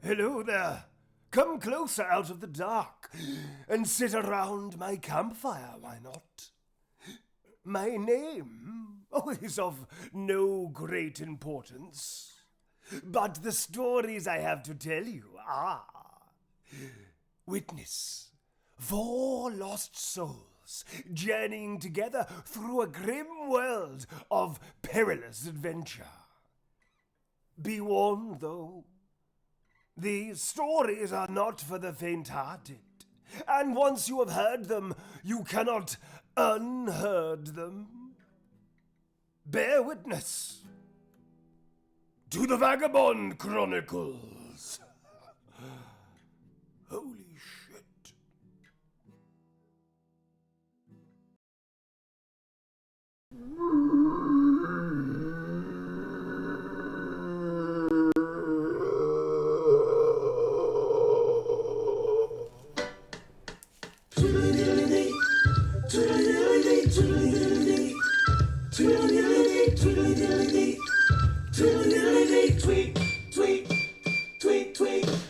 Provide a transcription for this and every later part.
Hello there. Come closer out of the dark and sit around my campfire, why not? My name is of no great importance, but the stories I have to tell you are. Witness 4 lost souls journeying together through a grim world of perilous adventure. Be warned, though. These stories are not for the faint-hearted, and once you have heard them, you cannot unheard them. Bear witness to the Vagabond Chronicles. Holy shit.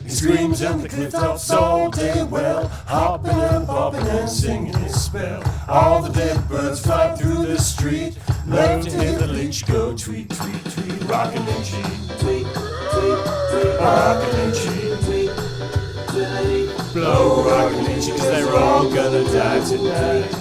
He screams on the cliff tops all day well, hopping and bopping and singing his spell. All the dead birds fly through the street, love to hear the leech go tweet, tweet, tweet, rockin' and cheat, tweet, tweet, tweet, rockin' and cheat, tweet, tweet, blow, rockin' and cheat, 'cause they're all gonna die tonight.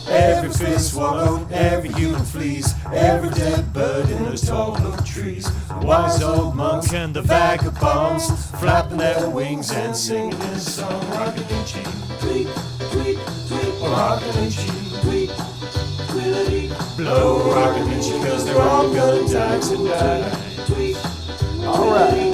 Every fish swallowed, every human flees, every dead bird in the tall oak trees. The wise old monk and the vagabonds, flapping their wings and singing this song. Rockin' and cheat, tweet, tweet, tweet, rockin' and cheat, tweet, tweet, blow, rockin' and cheat, 'cause they're all gonna die tonight. All right.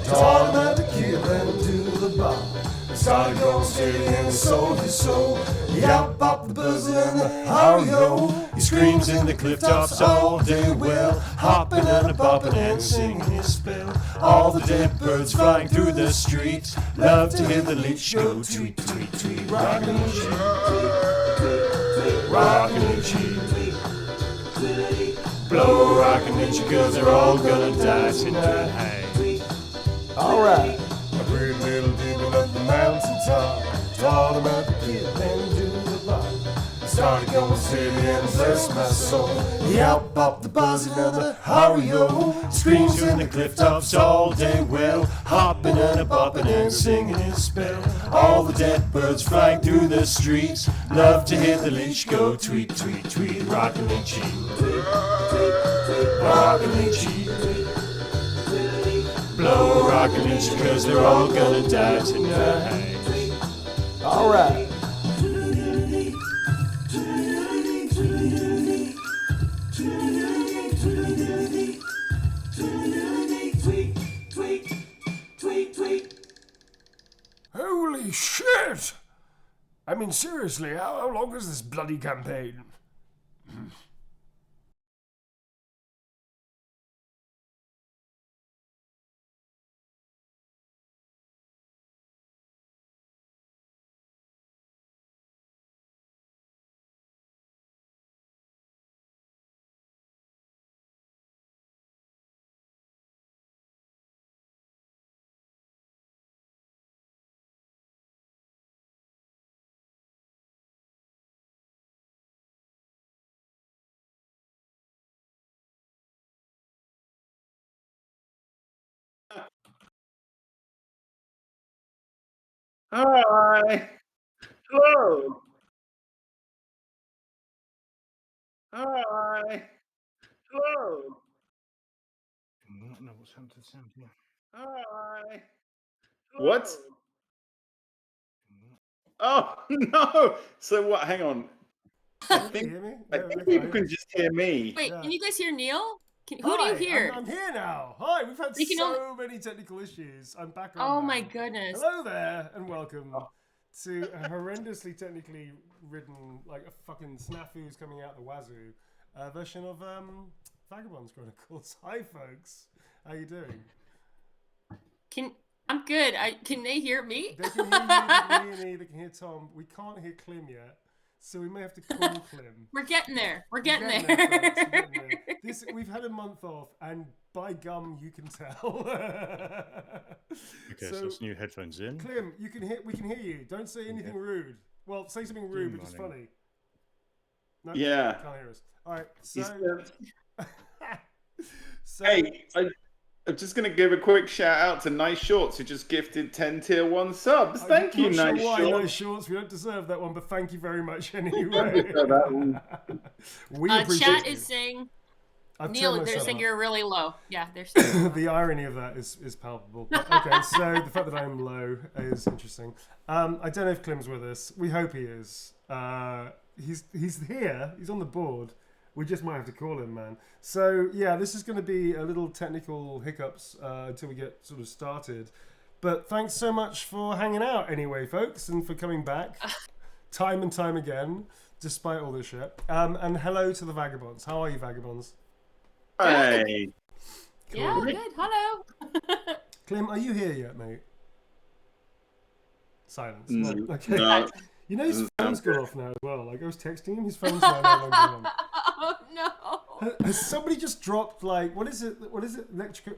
Taught him how to kill and do the bar. Started going steady and sold his soul. He out popped the buzzer and the how-yo. He screams in the cliff tops all day well, hopping and a-bopping and singing his spell. All the dead birds flying through the streets, love to hear the leech go tweet, tweet, tweet, rockin' and cheat, rockin' and cheat, blow, rockin' and cheat, 'cause they're all gonna die tonight. Alright. A pretty little demon up the mountaintop taught him how to kill and do the bar. Started going steady and bless my soul. He out popped the buzzing and the how-yo. Screams in the cliff tops all day well, hopping and a-bopping and singing his spell. All the dead birds flying through the streets, love to hear the leech go tweet, tweet, tweet, rockin' and cheat, rockin' and cheat, blow, rockin' and cheat, 'cause they're all gonna die tonight. All right. Holy shit! I mean, seriously, how long is this bloody campaign? Hi. Hello. Hi. Hello. I don't know what's happened to the sound here. Hi. What? Oh no! So what? Hang on. I Can you think, hear me? I Yeah, think we're people fine. can just hear me. Wait, Yeah. can you guys hear Neil? Who do you Hi, hear? I'm here now. Hi, we've had You can so many technical issues. I'm back on Oh now. my goodness. Hello there, and welcome to a horrendously technically ridden, like a fucking snafu's coming out the wazoo. version of Vagabond's Chronicles. Hi, folks. How you doing? I'm good. Can they hear me? They can hear you, they can hear me, they can hear Tom. We can't hear Clem yet, so we may have to call Clem. We're getting there. We're getting there. Folks, we're getting there. We've had a month off, and by gum, you can tell. Okay, so it's new headphones in. Clem, we can hear you. Don't say anything rude. Well, say something rude, which is funny. No, Yeah. you can't hear us. All right, so Hey, I'm just going to give a quick shout out to Nice Shorts, who just gifted 10 tier 1 subs. Thank you, not Nice sure why Shorts. Nice Shorts. We don't deserve that one, but thank you very much anyway. We appreciate Chat you. is saying, I've Neil, turned they're myself saying up. you're really low. Yeah, they're saying The irony of that is palpable. But, okay, so the fact that I'm low is interesting. I don't know if Clem's with us. We hope he is. He's here. He's on the board. We just might have to call him, man. So, yeah, this is going to be a little technical hiccups until we get sort of started. But thanks so much for hanging out anyway, folks, and for coming back time and time again, despite all this shit. And hello to the Vagabonds. How are you, Vagabonds? Hey. yeah, good. Hello. Clem, are you here yet, mate? Silence. No. No. Okay. No. You know his phone's gone off now as well. Like I was texting him, his phone's now no longer on. Oh no. Has somebody just dropped like what is it? Electric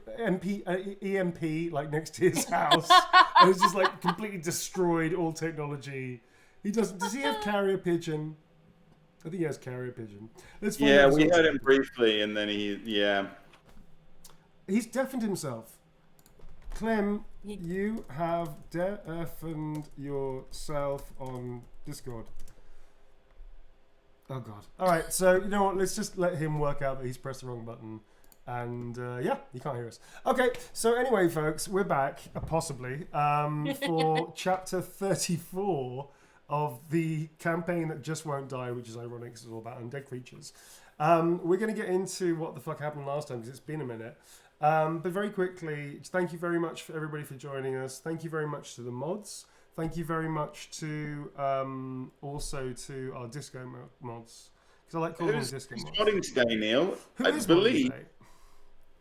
EMP like next to his house? And it's just like completely destroyed all technology. Does he have carrier pigeon? I think he has carrier pigeon. Let's find out Yeah, we what's heard up. him briefly, and then He's deafened himself. Clem, you have deafened yourself on Discord. Oh god. Alright, so you know what, let's just let him work out that he's pressed the wrong button. And yeah, you can't hear us. Okay, so anyway, folks, we're back, possibly, for chapter 34 of the campaign that just won't die, which is ironic because it's all about undead creatures. We're going to get into what the fuck happened last time because it's been a minute. But very quickly, thank you very much for everybody for joining us. Thank you very much to the mods. Thank you very much to also to our disco mods. Because I like calling them disco who's mods. modding today, Neil? Who I is modding believe.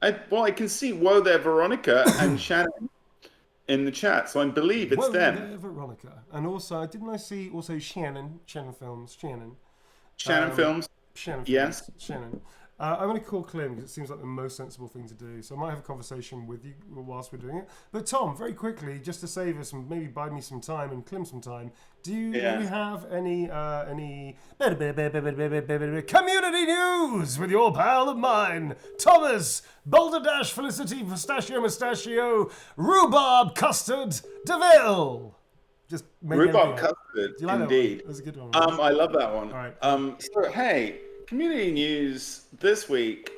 today? I can see Whoa There Veronica and Shannon in the chat, so I believe it's Whoa them. there, Veronica. And also, didn't I see also Shannon Films. Shannon Shannon Films. Yes. Films. Shannon. I'm going to call Clem because it seems like the most sensible thing to do. So I might have a conversation with you whilst we're doing it. But Tom, very quickly, just to save us and maybe buy me some time and Clem some time, do you have any community news with your pal of mine, Thomas Balderdash Felicity Mustachio Rhubarb Custard DeVille? Just make Rhubarb anything up. Custard, Do you like indeed. That one? That's a good one. I love that one. All right. So, hey, community news this week.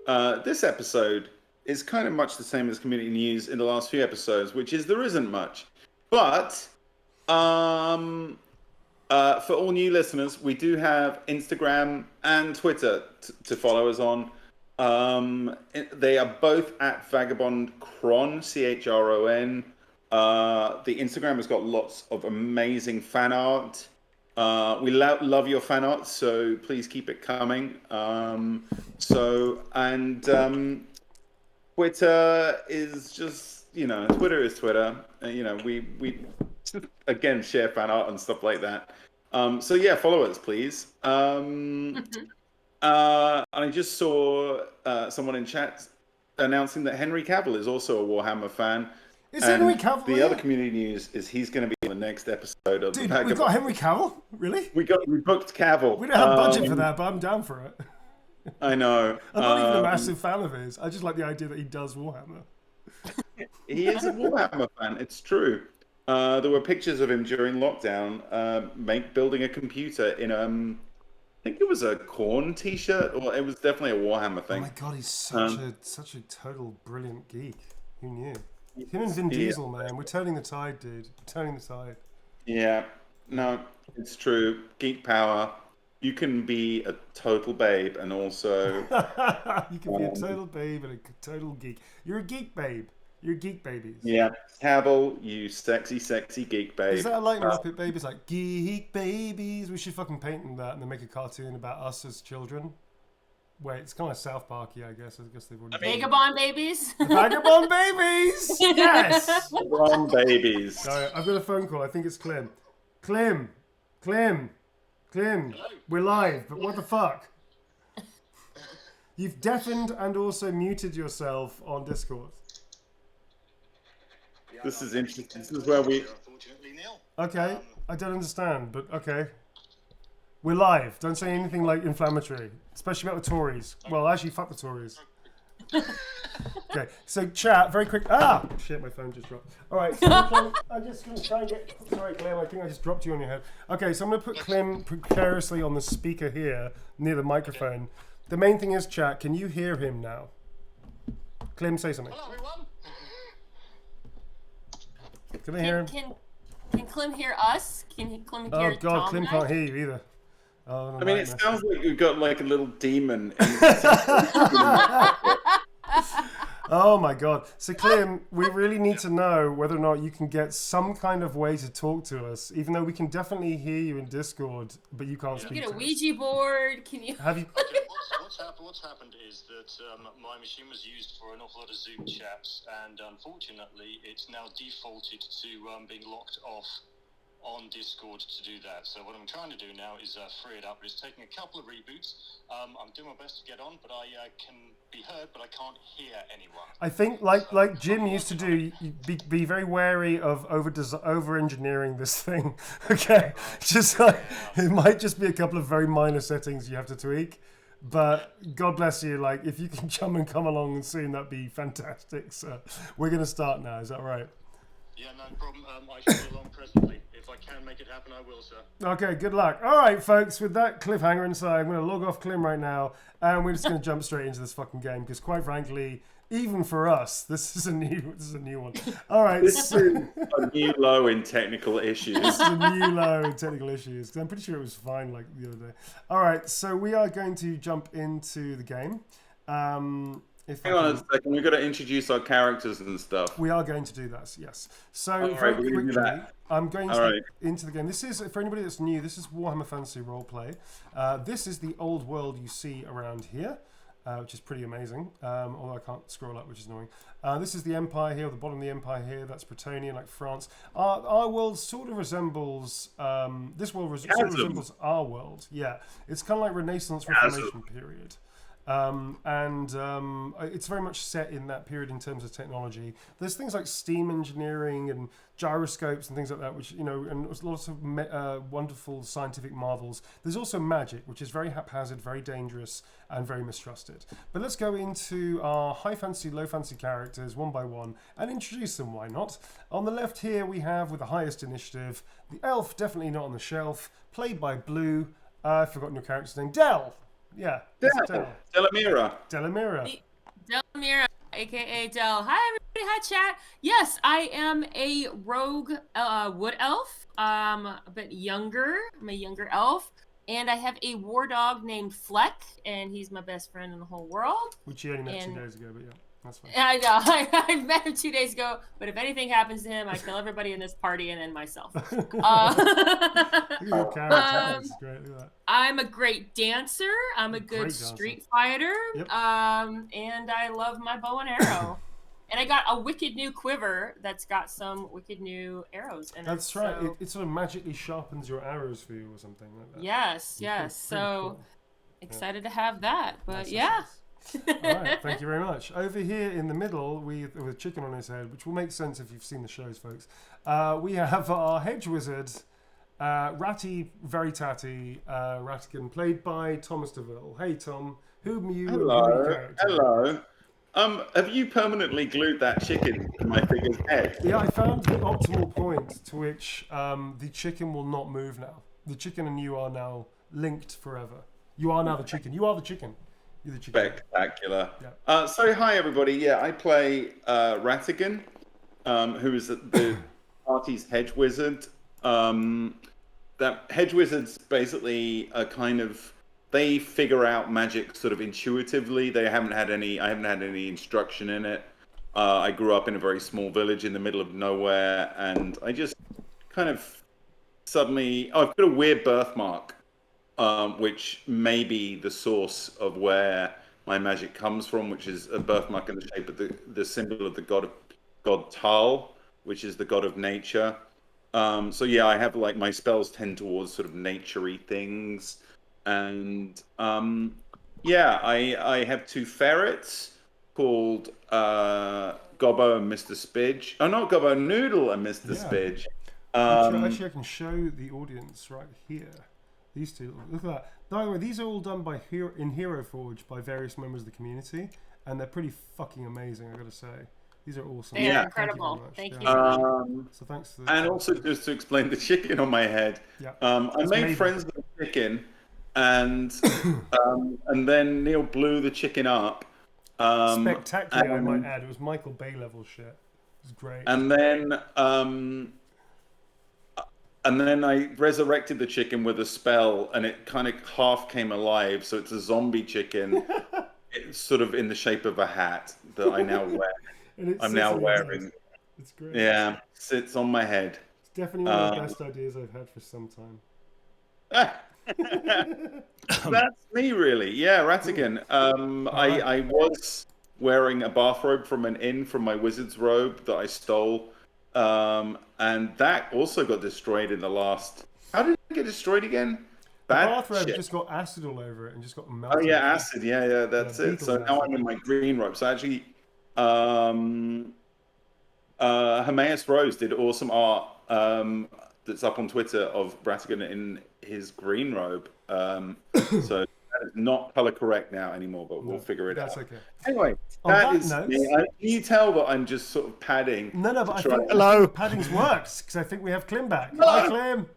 This episode is kind of much the same as community news in the last few episodes, which is there isn't much. But for all new listeners, we do have Instagram and Twitter to follow us on. They are both at Vagabond Chron, CHRON. The Instagram has got lots of amazing fan art. We love your fan art, so please keep it coming. Twitter is just, Twitter is Twitter. We again share fan art and stuff like that. So yeah, follow us, please. And I just saw someone in chat announcing that Henry Cavill is also a Warhammer fan. Is Henry Cavill The here? other community news is he's going to be on the next episode of Dude, the Vagabond. we've got Henry Cavill? Really? We booked Cavill. We don't have budget for that, but I'm down for it. I know. I'm not even a massive fan of his. I just like the idea that he does Warhammer. He is a Warhammer fan. It's true. There were pictures of him during lockdown, building a computer in I think it was a Korn T-shirt, or it was definitely a Warhammer Oh thing. my god, he's such a total brilliant geek. Who knew? Him and Vin Diesel, man. We're turning the tide, dude. We're turning the tide. Yeah. No, it's true. Geek power. You can be a total babe and also... You can be a total babe and a total geek. You're a geek babe. You're geek babies. Yeah. Cavill, you sexy, sexy geek babe. Is that a like Muppet Babies? Like, geek babies? We should fucking paint them that and then make a cartoon about us as children. Wait, it's kind of South Parky, I guess. I guess they've already. Vagabond babies. The Vagabond babies. Yes. Wrong babies. All right, I've got a phone call. I think it's Clem. Clem. We're live, but what the fuck? You've deafened and also muted yourself on Discord. This is interesting. This is where we. Okay, I don't understand, but okay. We're live. Don't say anything like inflammatory, especially about the Tories. Well, actually, fuck the Tories. Okay, so chat, very quick. Ah! Shit, my phone just dropped. All right, so Clem, I'm just going to try and get... Sorry, Clem, I think I just dropped you on your head. Okay, so I'm going to put Clem precariously on the speaker here, near the microphone. The main thing is, chat, can you hear him now? Clem, say something. Hello, everyone. Can I hear him? Can Clem hear us? Can Clem hear Oh, God, Tom Clem and I? can't hear you either. Oh, I mean, it sounds like you've got like a little demon. Oh my God. So Clem, we really need to know whether or not you can get some kind of way to talk to us, even though we can definitely hear you in Discord, but you can't speak Get to a us. Ouija board. Can you? Have you? Okay, what's happened is that my machine was used for an awful lot of Zoom chats, and unfortunately, it's now defaulted to being locked off on Discord to do that. So what I'm trying to do now is free it up. It's taking a couple of reboots. I'm doing my best to get on, but I can be heard, but I can't hear anyone. I think, like Jim used to do, be very wary of over engineering this thing. Okay, just like it might just be a couple of very minor settings you have to tweak. But God bless you. Like if you can jump and come along soon, that'd be fantastic. So we're gonna start now. Is that right? Yeah, no problem. I should be along presently. If I can make it happen, I will, sir. Okay, good luck. All right, folks, with that cliffhanger inside, I'm going to log off Clem right now, and we're just going to jump straight into this fucking game, because quite frankly, even for us, this is a new one. All right. This is a new low in technical issues. This is a new low in technical issues. I'm pretty sure it was fine like the other day. All right, so we are going to jump into the game. Hang on a second, we've got to introduce our characters and stuff. We are going to do that, yes. So right, very we're gonna do quickly, that. I'm going All to right. into the game. This is, for anybody that's new, this is Warhammer Fantasy Roleplay. This is the old world you see around here, which is pretty amazing, although I can't scroll up, which is annoying. This is the Empire here, at the bottom of the Empire here, that's Bretonnia, like France. Our world sort of resembles, this world sort of resembles our world, yeah. It's kind of like Renaissance Reformation period. It's very much set in that period in terms of technology. There's things like steam engineering and gyroscopes and things like that, which, you know, and lots of wonderful scientific marvels. There's also magic, which is very haphazard, very dangerous, and very mistrusted. But let's go into our high fantasy, low fantasy characters one by one and introduce them, why not? On the left here we have, with the highest initiative, the elf, definitely not on the shelf, played by Blue. I've forgotten your character's name. Del! Yeah, Delamira. Delamira, aka Del. Hi everybody, hi chat. Yes, I am a rogue wood elf. A bit younger. I'm a younger elf. And I have a war dog named Fleck, and he's my best friend in the whole world. Which you only met 2 days ago, but yeah. That's fine. I know. I met him 2 days ago, but if anything happens to him, I kill everybody in this party and then myself. Look at your character. That's great. Look at that. I'm a great dancer. I'm a good street fighter. Yep. And I love my bow and arrow. And I got a wicked new quiver that's got some wicked new arrows in it. That's right. So... It sort of magically sharpens your arrows for you or something like that. Yes, yes. So cool. excited to have that. But Nice. yeah. All right, thank you very much. Over here in the middle, with a chicken on his head, which will make sense if you've seen the shows, folks. We have our hedge wizard, Ratty Veritati Ratigan, played by Thomas DeVille. Hey Tom, whom you? Hello. Have you permanently glued that chicken to my figure's head? Yeah, I found the optimal point to which the chicken will not move now. The chicken and you are now linked forever. You are now the chicken. You are the chicken. You're the chicken. Spectacular. Yeah. So hi everybody. Yeah, I play Ratigan, who is the party's hedge wizard. That hedge wizards basically are kind of, they figure out magic sort of intuitively. I haven't had any instruction in it. I grew up in a very small village in the middle of nowhere, and I just kind of suddenly, I've got a weird birthmark which may be the source of where my magic comes from, which is a birthmark in the shape of the symbol of the god Tal, which is the god of nature. So yeah, I have like my spells tend towards sort of naturey things, and yeah, I have two ferrets called Gobbo and Mr. Spidge. Oh, not Gobbo, Noodle and Mr. Spidge. Actually, I can show the audience right here. These two, look at that. By the way, these are all done by in Hero Forge by various members of the community, and they're pretty fucking amazing, I gotta say. These are awesome. They are incredible. Thank you. So thanks to and also just to explain the chicken on my head. Yeah. I made friends with the chicken, and then Neil blew the chicken up. Spectacular, I might add. It was Michael Bay level shit. It was great. And then I resurrected the chicken with a spell, and it kind of half came alive. So it's a zombie chicken. It's sort of in the shape of a hat that I now wear. I'm now wearing. It's great. Yeah, sits on my head. It's definitely one of the best ideas I've had for some time. That's me, really. Yeah, Ratigan. I was wearing a bathrobe from an inn from my wizard's robe that I stole. And that also got destroyed in the last... How did it get destroyed again? The bathrobe just got acid all over it and just got melted. Oh, yeah, acid. Yeah, that's it. So now I'm in my green robe. So actually, Hermaeus Rose did awesome art that's up on Twitter of Ratigan in his green robe. So that is not color correct now anymore, but we'll figure it out. That's okay. Anyway, that is me. Can you tell that I'm just sort of padding? No, but I think padding's worked because I think we have Clem back. Hi, Clem.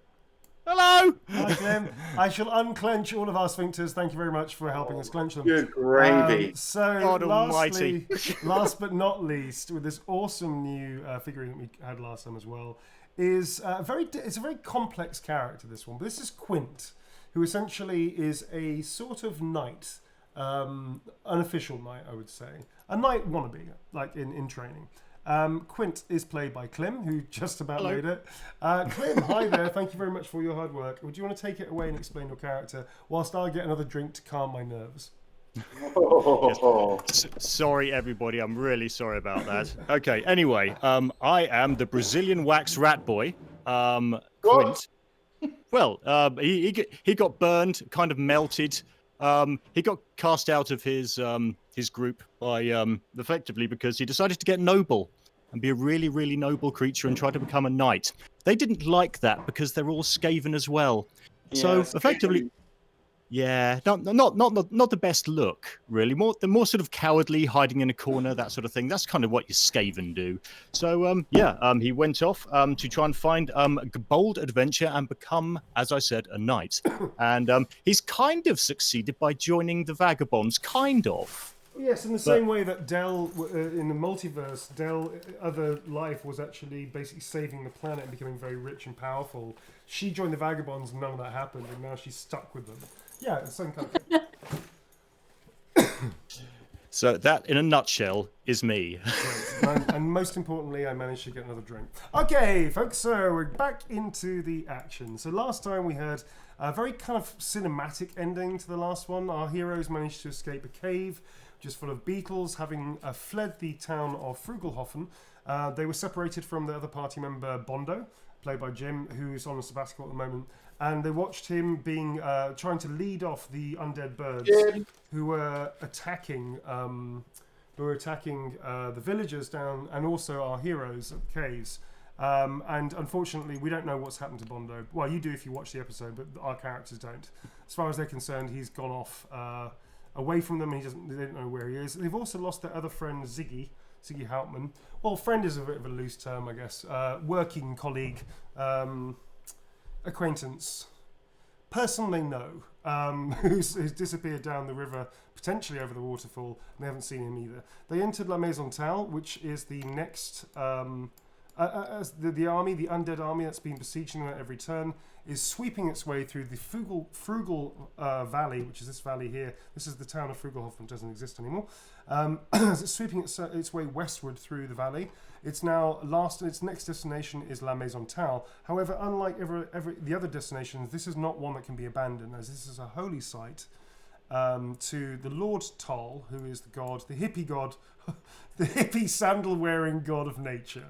Hello. Hi, Clem. I shall unclench all of our sphincters. Thank you very much for helping us clench them. Good gravy. So, God almighty. last but not least, with this awesome new figurine that we had last time as well, is it's a very complex character, this one. But this is Quint, who essentially is a sort of knight, unofficial knight, I would say. A knight wannabe, like in training. Quint is played by Clem, who just about made it. Clem, hi there. Thank you very much for your hard work. Would you want to take it away and explain your character whilst I get another drink to calm my nerves? Yes. Sorry, everybody. I'm really sorry about that. Okay. Anyway, I am the Brazilian wax rat boy, Quint. Well, he got burned, kind of melted. He got cast out of his group by effectively because he decided to get noble and be a really, really noble creature and try to become a knight. They didn't like that because they're all Skaven as well. Yeah, so effectively, yeah, not the best look, really. They're more sort of cowardly, hiding in a corner, that sort of thing. That's kind of what your Skaven do. So he went off to try and find a bold adventure and become, as I said, a knight. And he's kind of succeeded by joining the Vagabonds, kind of. Yes, in the same way that Del, in the multiverse, other life was actually basically saving the planet and becoming very rich and powerful. She joined the Vagabonds and none of that happened, and now she's stuck with them. Yeah, it's the same kind of thing. So that, in a nutshell, is me. and most importantly, I managed to get another drink. Okay, folks, so we're back into the action. So last time we had a very kind of cinematic ending to the last one. Our heroes managed to escape a cave just full of beetles, having fled the town of Frugelhofen. They were separated from the other party member, Bondo, played by Jim, who's on a sabbatical at the moment. And they watched him trying to lead off the undead birds who were attacking the villagers down, and also our heroes at the caves. And unfortunately, we don't know what's happened to Bondo. Well, you do if you watch the episode, but our characters don't. As far as they're concerned, he's gone off away from them, and they don't know where he is. They've also lost their other friend, Ziggy Hauptmann. Well, friend is a bit of a loose term, I guess. Working colleague, acquaintance, person they know, who's disappeared down the river, potentially over the waterfall, and they haven't seen him either. They entered La Maison Tal, which is the next as the army, the undead army that's been besieging them at every turn, is sweeping its way through the Frugal Valley, which is this valley here. This is the town of Frugalhofen, doesn't exist anymore. As it's sweeping its way westward through the valley, its next destination is La Maison Tal. However, unlike every the other destinations, this is not one that can be abandoned, as this is a holy site to the Lord Tal, who is the god, the hippie sandal-wearing god of nature.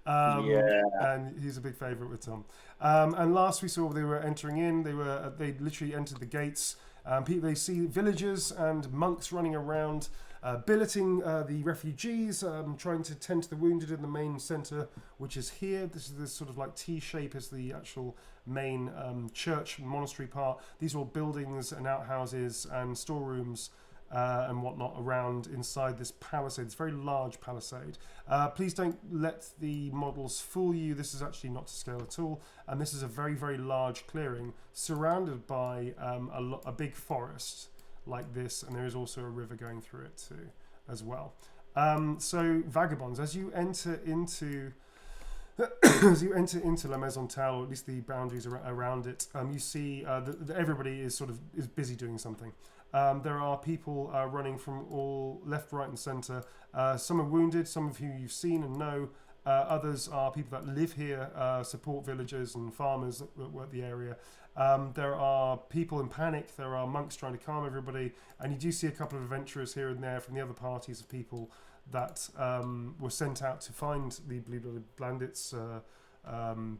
And he's a big favourite with Tom. And last we saw, they were entering in. They literally entered the gates. They see villagers and monks running around, billeting the refugees, trying to tend to the wounded in the main centre, which is here. This is this sort of like T shape as the actual main church monastery part. These are all buildings and outhouses and storerooms and whatnot around inside this palisade. It's a very large palisade. Please don't let the models fool you. This is actually not to scale at all, and this is a very, very large clearing surrounded by a big forest like this, and there is also a river going through it too as well. So vagabonds, as you enter into La Maison Tal, or at least the boundaries around it, you see that everybody is busy doing something. There are people running from all left, right, and centre. Some are wounded, some of who you've seen and know. Others are people that live here, support villagers and farmers that work the area. There are people in panic. There are monks trying to calm everybody. And you do see a couple of adventurers here and there from the other parties of people that were sent out to find the Blue-Blooded Bandits'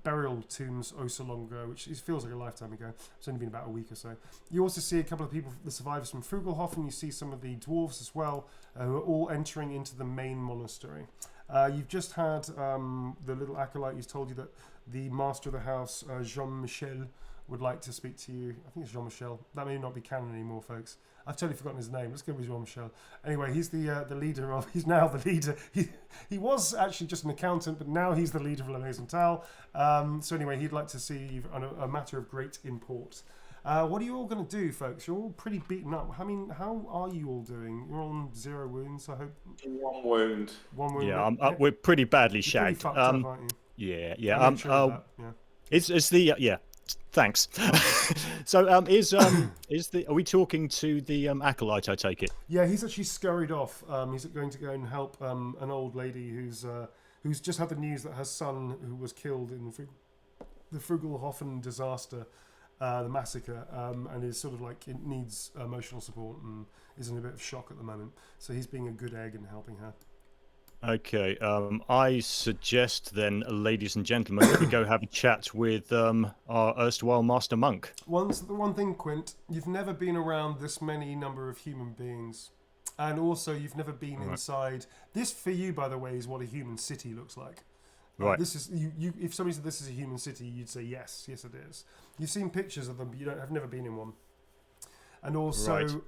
burial tombs so long ago, which feels like a lifetime ago. It's only been about a week or so. You also see a couple of people, the survivors from Frugalhofen. You see some of the dwarves as well, who are all entering into the main monastery. You've just had the little acolyte who's told you that the master of the house, Jean-Michel, would like to speak to you. I think it's Jean-Michel. That may not be canon anymore, folks. I've totally forgotten his name. Let's go with Jean-Michel. Anyway, he's the leader of... He's now the leader. He was actually just an accountant, but now he's the leader of La Maison Tal. So anyway, he'd like to see you on a matter of great import. What are you all going to do, folks? You're all pretty beaten up. I mean, how are you all doing? You're on 0 wounds, I hope. One wound. Yeah, we're pretty badly shagged. Pretty fucked up, aren't you? Yeah. Thanks. So, are we talking to the acolyte? I take it. Yeah, he's actually scurried off. He's going to go and help an old lady who's just had the news that her son, who was killed in the Frugalhofen disaster, the massacre, and is sort of like it needs emotional support and is in a bit of shock at the moment. So he's being a good egg and helping her. Okay, I suggest then, ladies and gentlemen, that we go have a chat with our erstwhile master monk. The one thing, Quint, you've never been around this many number of human beings, and also you've never been inside. This, for you, by the way, is what a human city looks like. Right. This is you. If somebody said this is a human city, you'd say yes, it is. You've seen pictures of them, but have never been in one. And also,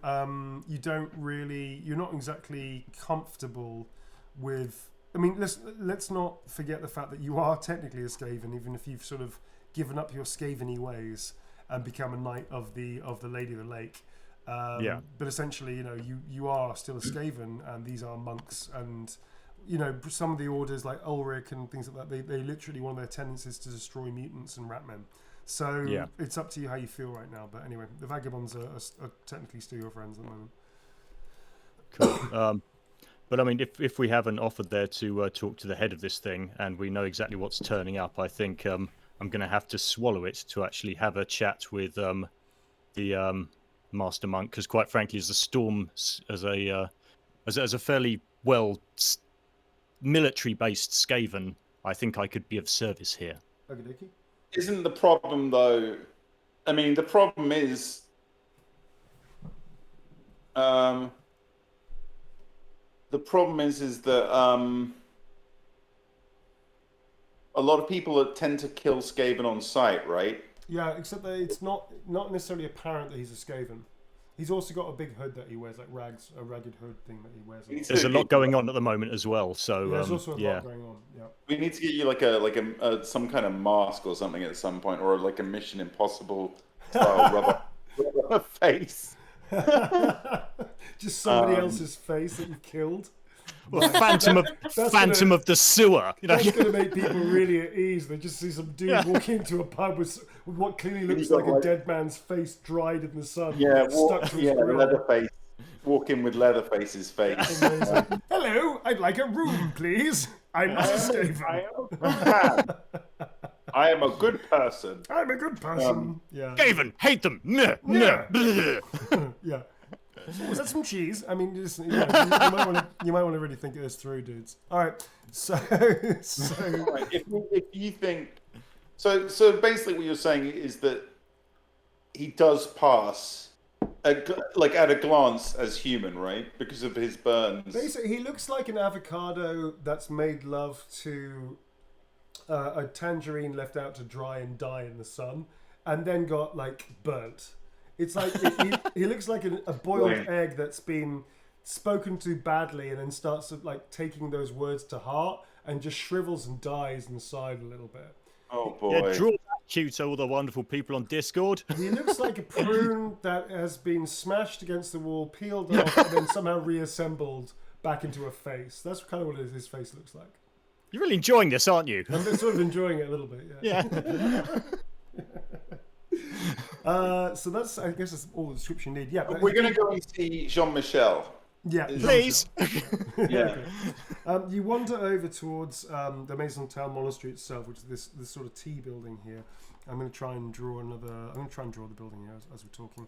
you're not exactly comfortable with. I mean, let's not forget the fact that you are technically a Skaven, even if you've sort of given up your Skaven-y ways and become a knight of the Lady of the Lake. But essentially, you are still a Skaven, and these are monks, and some of the orders like Ulrich and things like that. They literally, one of their tenets is to destroy mutants and ratmen. So it's up to you how you feel right now. But anyway, the Vagabonds are technically still your friends at the moment. Cool. But I mean, if we have an offer there to talk to the head of this thing, and we know exactly what's turning up, I think I'm going to have to swallow it to actually have a chat with the master monk, because quite frankly, as a fairly well military-based Skaven, I think I could be of service here. Okey-dokey. Isn't the problem though? I mean, the problem is. The problem is that a lot of people tend to kill Skaven on sight, right? Yeah, except that it's not necessarily apparent that he's a Skaven. He's also got a big hood that he wears, like a ragged hood thing that he wears. There's a lot going on at the moment as well, so there's also a lot going on. Yeah. We need to get you like a some kind of mask or something at some point, or like a Mission Impossible style rubber face. Just somebody else's face that you killed. Well, Phantom of the Sewer. You know? That's going to make people really at ease. They just see some dude walking into a pub with what clearly looks like a dead man's face dried in the sun. Stuck to his grill. Leatherface. Walk in with Leatherface's face. Hello, I'd like a room, please. I'm Mr. Skaven. I am a good person. I'm a good person. Skaven, hate them. Yeah. Was that some cheese? I mean, just, you might want to really think this through, dudes. All right. So right, if you think so basically what you're saying is that he does pass at a glance as human, right? Because of his burns. Basically, he looks like an avocado that's made love to a tangerine left out to dry and die in the sun, and then got burnt. It's like he looks like a boiled egg that's been spoken to badly, and then starts taking those words to heart, and just shrivels and dies inside a little bit. Oh boy! Yeah, draw that cue to all the wonderful people on Discord. He looks like a prune that has been smashed against the wall, peeled off, and then somehow reassembled back into a face. That's kind of what his face looks like. You're really enjoying this, aren't you? I'm sort of enjoying it a little bit. Yeah. So that's, I guess, that's all the description you need. Yeah. We're going to go and see Jean-Michel. Yeah, please. Yeah. Okay. You wander over towards the Maison Town Monastery itself, which is this sort of T building here. I'm going to try and draw the building here as we're talking.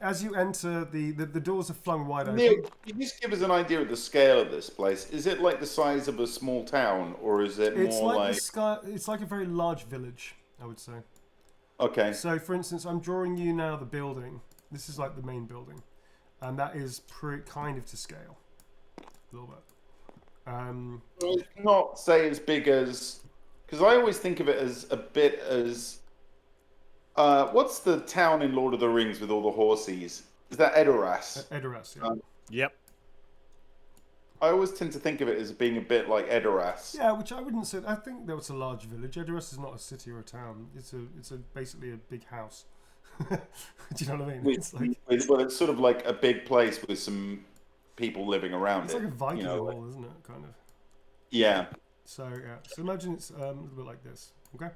As you enter, the doors are flung wide open. Neil, can you just give us an idea of the scale of this place? Is it like the size of a small town, or is it more like? It's like a very large village, I would say. Okay. So, for instance, I'm drawing you now the building. This is like the main building, and that is kind of to scale, a little bit. It's not, say, as big as, because I always think of it as a bit as. What's the town in Lord of the Rings with all the horses? Is that Edoras? Edoras, yeah. Yep. I always tend to think of it as being a bit like Edoras. Yeah, which I wouldn't say. I think that was a large village. Edoras is not a city or a town. It's basically a big house. Do you know what I mean? It's sort of like a big place with some people living around it's it. It's like a Viking wall, isn't it? Kind of. Yeah. So imagine it's a little bit like this. Okay.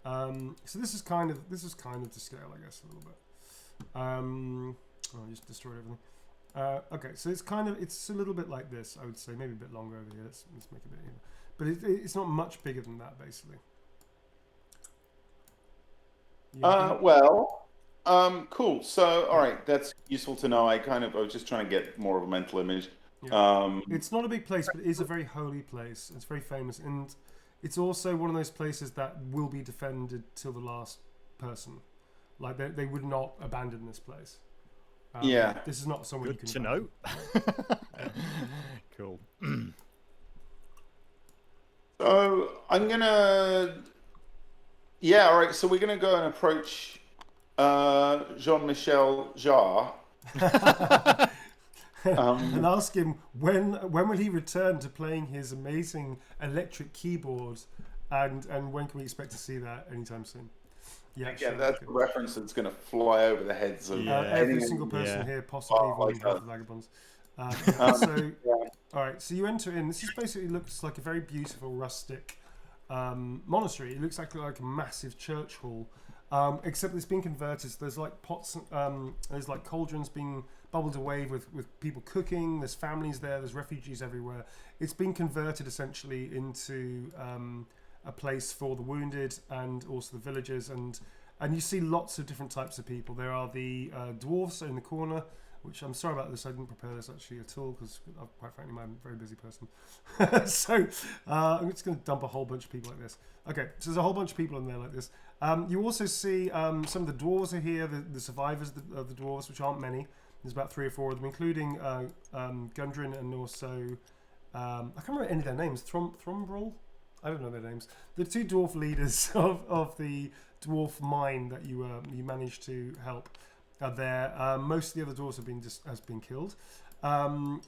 So this is kind of to scale, I guess, a little bit. I just destroyed everything. Okay, so it's a little bit like this, I would say, maybe a bit longer over here. Let's make it a bit even. But it's not much bigger than that, basically. Cool. So, all right, that's useful to know. I was just trying to get more of a mental image. Yeah. It's not a big place, but it is a very holy place. It's very famous, and it's also one of those places that will be defended till the last person. Like they would not abandon this place. This is not somewhere Good you can. Good to know. Cool. So I'm gonna. Yeah. All right. So we're gonna go and approach Jean-Michel Jarre. And ask him when will he return to playing his amazing electric keyboard, and when can we expect to see that anytime soon? Yeah, sure, that's a reference that's going to fly over the heads of every single person here, possibly even the Vagabonds. All right, so you enter in. This basically looks like a very beautiful rustic monastery. It looks like a massive church hall, except it's been converted. So there's like pots, there's like cauldrons being bubbled away with people cooking. There's families there. There's refugees everywhere. It's been converted essentially into a place for the wounded and also the villagers, and you see lots of different types of people. There are the dwarves in the corner, which I'm sorry about this. I didn't prepare this actually at all because, quite frankly, I'm a very busy person. So I'm just going to dump a whole bunch of people like this. Okay, so there's a whole bunch of people in there like this. You also see some of the dwarves are here, the survivors of the dwarves, which aren't many. There's about 3 or 4 of them, including Gundren and also I can't remember any of their names. Thrombrel? I don't know their names. The 2 dwarf leaders of the dwarf mine that you managed to help are there. Most of the other dwarves has been killed.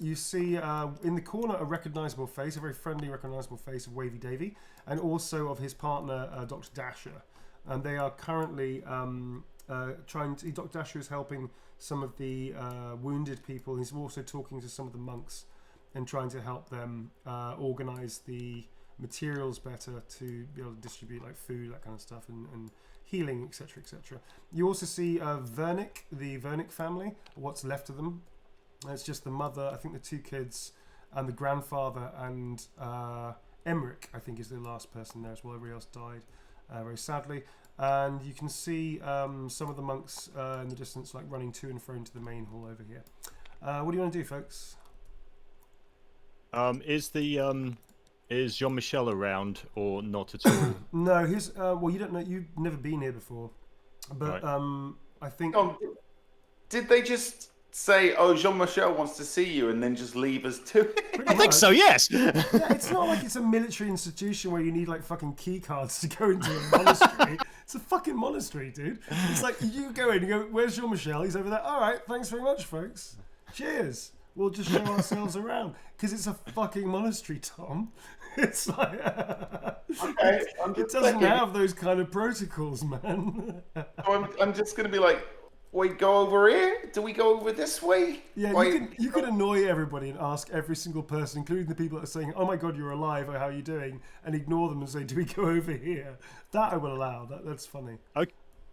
You see in the corner a recognisable face, a very friendly, recognisable face of Wavy Davy, and also of his partner, Dr. Dasher. And they are currently Dr. Dasher is helping some of the wounded people. He's also talking to some of the monks and trying to help them organize the materials better to be able to distribute like food, that kind of stuff, and healing, etc., etc. You also see Vernick, the Vernick family, what's left of them. It's just the mother, I think the 2 kids, and the grandfather, and Emmerich, I think, is the last person there as well. Everybody else died very sadly. And you can see some of the monks in the distance, like running to and fro into the main hall over here. What do you want to do, folks? Is Jean-Michel around or not at all? No, he's well, you don't know. You've never been here before, but Right. I think. Did they just say, "Oh, Jean-Michel wants to see you," and then just leave us to it? I think so. Yes. Yeah, it's not like it's a military institution where you need like fucking key cards to go into a monastery. It's a fucking monastery, dude. It's like you go in, you go, "Where's Jean-Michel?" He's over there. All right, thanks very much, folks. Cheers. We'll just show ourselves around because it's a fucking monastery, Tom. It's like Okay, it doesn't have those kind of protocols, man. I'm just gonna be like, we go over here? Do we go over this way? Yeah, you can annoy everybody and ask every single person, including the people that are saying, "Oh my God, you're alive," or "How are you doing?" and ignore them and say, "Do we go over here?" That I will allow. That's funny.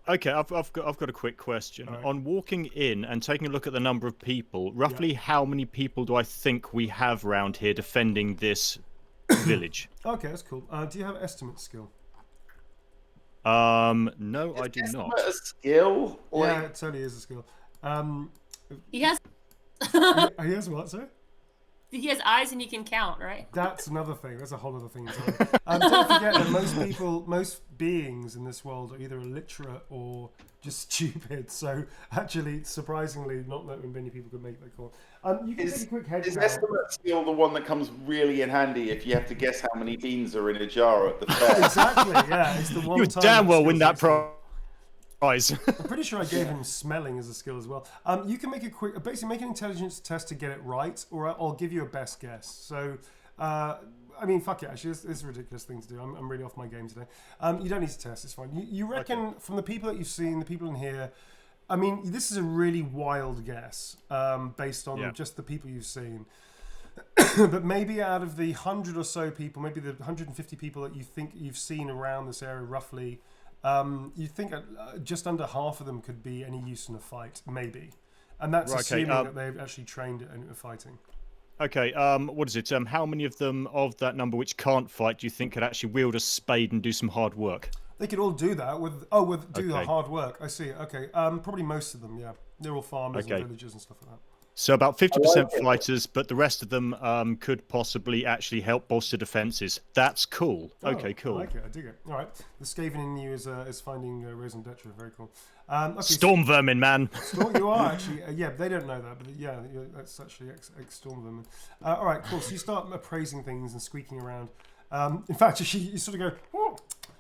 Okay, I've got a quick question. Right. On walking in and taking a look at the number of people, roughly how many people do I think we have round here defending this village? Okay, that's cool. Do you have estimate skill? No, I do not. A skill? Yeah, it totally is a skill. He has He has what, sorry? he has eyes and he can count, right? That's another thing. That's a whole other thing. Don't forget that most beings in this world are either illiterate or just stupid. So actually, surprisingly, not that many people could make that call. You can take a quick head Is count. estimate skill the one that comes really in handy if you have to guess how many beans are in a jar at the fair? Exactly. Yeah, it's the one. You time damn well win skill's that excellent. prize. I'm pretty sure I gave him smelling as a skill as well. You can make basically make an intelligence test to get it right, or I'll give you a best guess. So, I mean, fuck it. Actually, this is a ridiculous thing to do. I'm really off my game today. You don't need to test. It's fine. You reckon from the people that you've seen, the people in here. I mean, this is a really wild guess based on just the people you've seen. But maybe out of the 100 or so people, maybe the 150 people that you think you've seen around this area roughly. You think just under half of them could be any use in a fight, maybe, and that's assuming that they've actually trained in fighting. Okay, what is it? How many of them of that number which can't fight do you think could actually wield a spade and do some hard work? They could all do that the hard work. I see. Okay, probably most of them. Yeah, they're all farmers and villagers and stuff like that. So about 50% fighters, but the rest of them could possibly actually help bolster defenses. That's cool. Okay, cool. I like it. I dig it. All right. The Skaven in you is finding Raison d'etre. Very cool. Okay, Storm vermin, man. You are actually. Yeah, they don't know that, but yeah, that's actually ex-storm vermin. All right, cool. So you start appraising things and squeaking around. In fact, you sort of go, "Oh,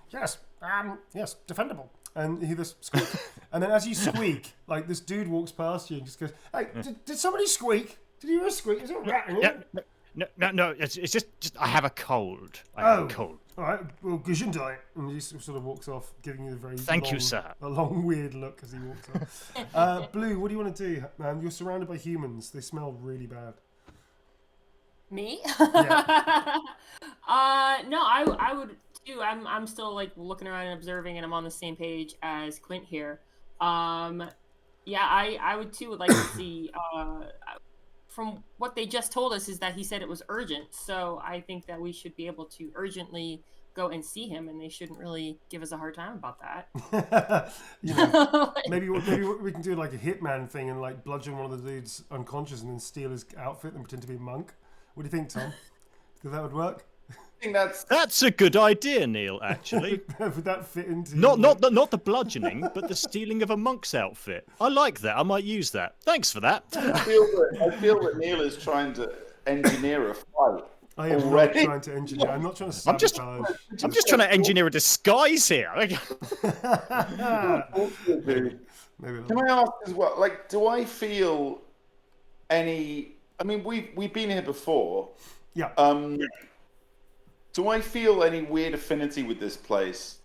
yes, yes, defendable." And you hear this squeak. And then as you squeak, like this dude walks past you and just goes, "Hey, did somebody squeak? Did you hear a squeak? Is it a rat in here?" No, it's just I have a cold. I have a cold. All right, well, Gesundheit. And he sort of walks off, giving you the very Thank you, sir. A long, weird look as he walks off. Blue, what do you want to do? You're surrounded by humans. They smell really bad. Me? Yeah. No, I would too. I'm still like looking around and observing, and I'm on the same page as Quint here. Yeah, I would too would like to see. From what they just told us is that he said it was urgent, so I think that we should be able to urgently go and see him, and they shouldn't really give us a hard time about that. You know, maybe we can do like a hitman thing and like bludgeon one of the dudes unconscious and then steal his outfit and pretend to be a monk. What do you think, Tom? Think that would work? I think That's a good idea, Neil. Actually, would that fit into not the bludgeoning, but the stealing of a monk's outfit. I like that. I might use that. Thanks for that. I feel that Neil is trying to engineer a fight. I am already. not trying to engineer. I'm not trying to I'm just trying to engineer a disguise here. Maybe Can I ask as well? Like, do I feel any? I mean, we've been here before. Yeah. Do I feel any weird affinity with this place?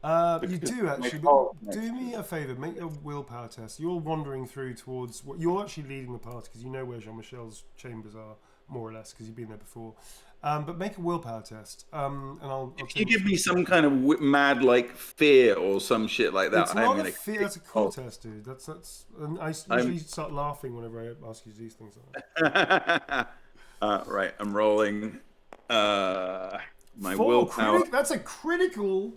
You do actually. But do me a favour. Make a willpower test. You're wandering through towards what you're actually leading the party because you know where Jean-Michel's chambers are more or less, because you've been there before. But make a willpower test, and I'll If you give me some kind of mad like fear or some shit like that, It's not a fear. That's a cool test, dude. That's. And I usually start laughing whenever I ask you to do things like that. Right, I'm rolling. My willpower. That's a critical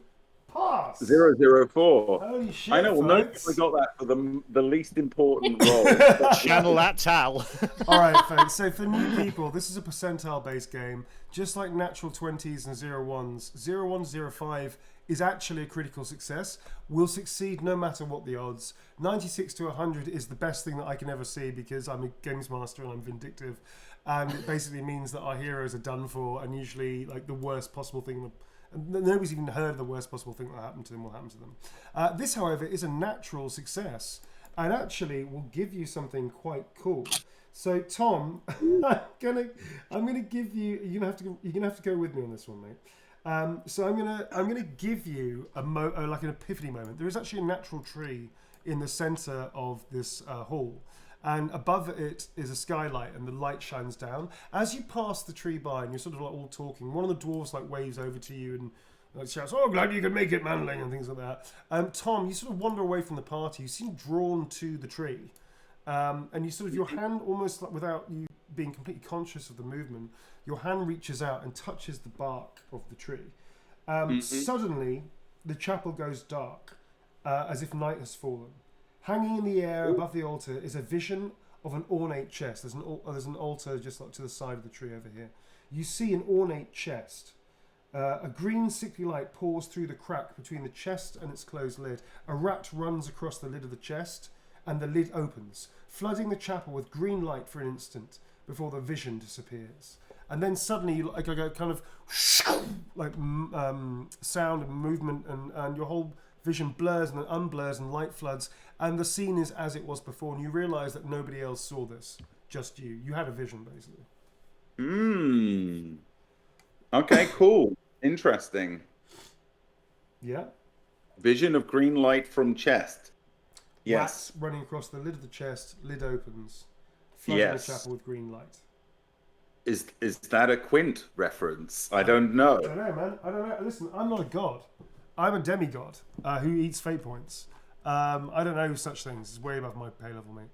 pass. 004. Holy shit! I know. Well, no, folks. I got that for the least important roll. Channel that Tal. All right, folks. So for new people, this is a percentile-based game, just like natural 20s and 01s. 01, 05 is actually a critical success. We'll succeed no matter what the odds. 96 to 100 is the best thing that I can ever see because I'm a games master and I'm vindictive, and it basically means that our heroes are done for, and usually like the worst possible thing. Nobody's even heard of the worst possible thing that happened to them will happen to them. This, however, is a natural success, and actually will give you something quite cool. So, Tom, I'm gonna give you. You're gonna have to go with me on this one, mate. So I'm gonna give you like an epiphany moment. There is actually a natural tree in the center of this hall. And above it is a skylight, and the light shines down. As you pass the tree by, and you're sort of like all talking, one of the dwarves like waves over to you and like shouts, "Oh, glad you could make it, manling," and things like that. Tom, you sort of wander away from the party. You seem drawn to the tree, and you sort of your hand almost like without you being completely conscious of the movement, your hand reaches out and touches the bark of the tree. Suddenly, the chapel goes dark, as if night has fallen. Hanging in the air above the altar is a vision of an ornate chest. There's an altar just like to the side of the tree over here. You see an ornate chest. A green sickly light pours through the crack between the chest and its closed lid. A rat runs across the lid of the chest, and the lid opens, flooding the chapel with green light for an instant before the vision disappears. And then suddenly, like a kind of like sound and movement, and your whole vision blurs and then unblurs and light floods, and the scene is as it was before, and you realise that nobody else saw this, just you. You had a vision, basically. Okay, cool. Interesting. Yeah. Vision of green light from chest. Yes. Rats running across the lid of the chest, lid opens, flooding the chapel with green light. Is that a Quint reference? I don't know. I don't know, man. I don't know. Listen, I'm not a god. I'm a demigod who eats fate points. I don't know such things. It's way above my pay level, mate.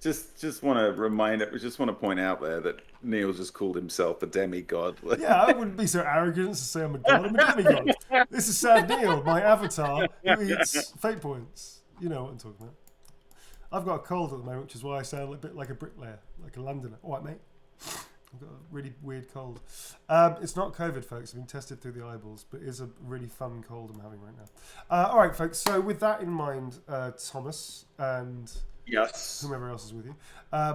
Just want to point out there that Neil just called himself a demigod. Yeah, I wouldn't be so arrogant to say I'm a god. I'm a demigod. This is Sad Neil, my avatar, who eats fate points. You know what I'm talking about. I've got a cold at the moment, which is why I sound a bit like a bricklayer, like a Londoner. All right, mate. I've got a really weird cold. It's not COVID, folks. I've been tested through the eyeballs, but it is a really fun cold I'm having right now. All right, folks. So with that in mind, Thomas and whomever else is with you,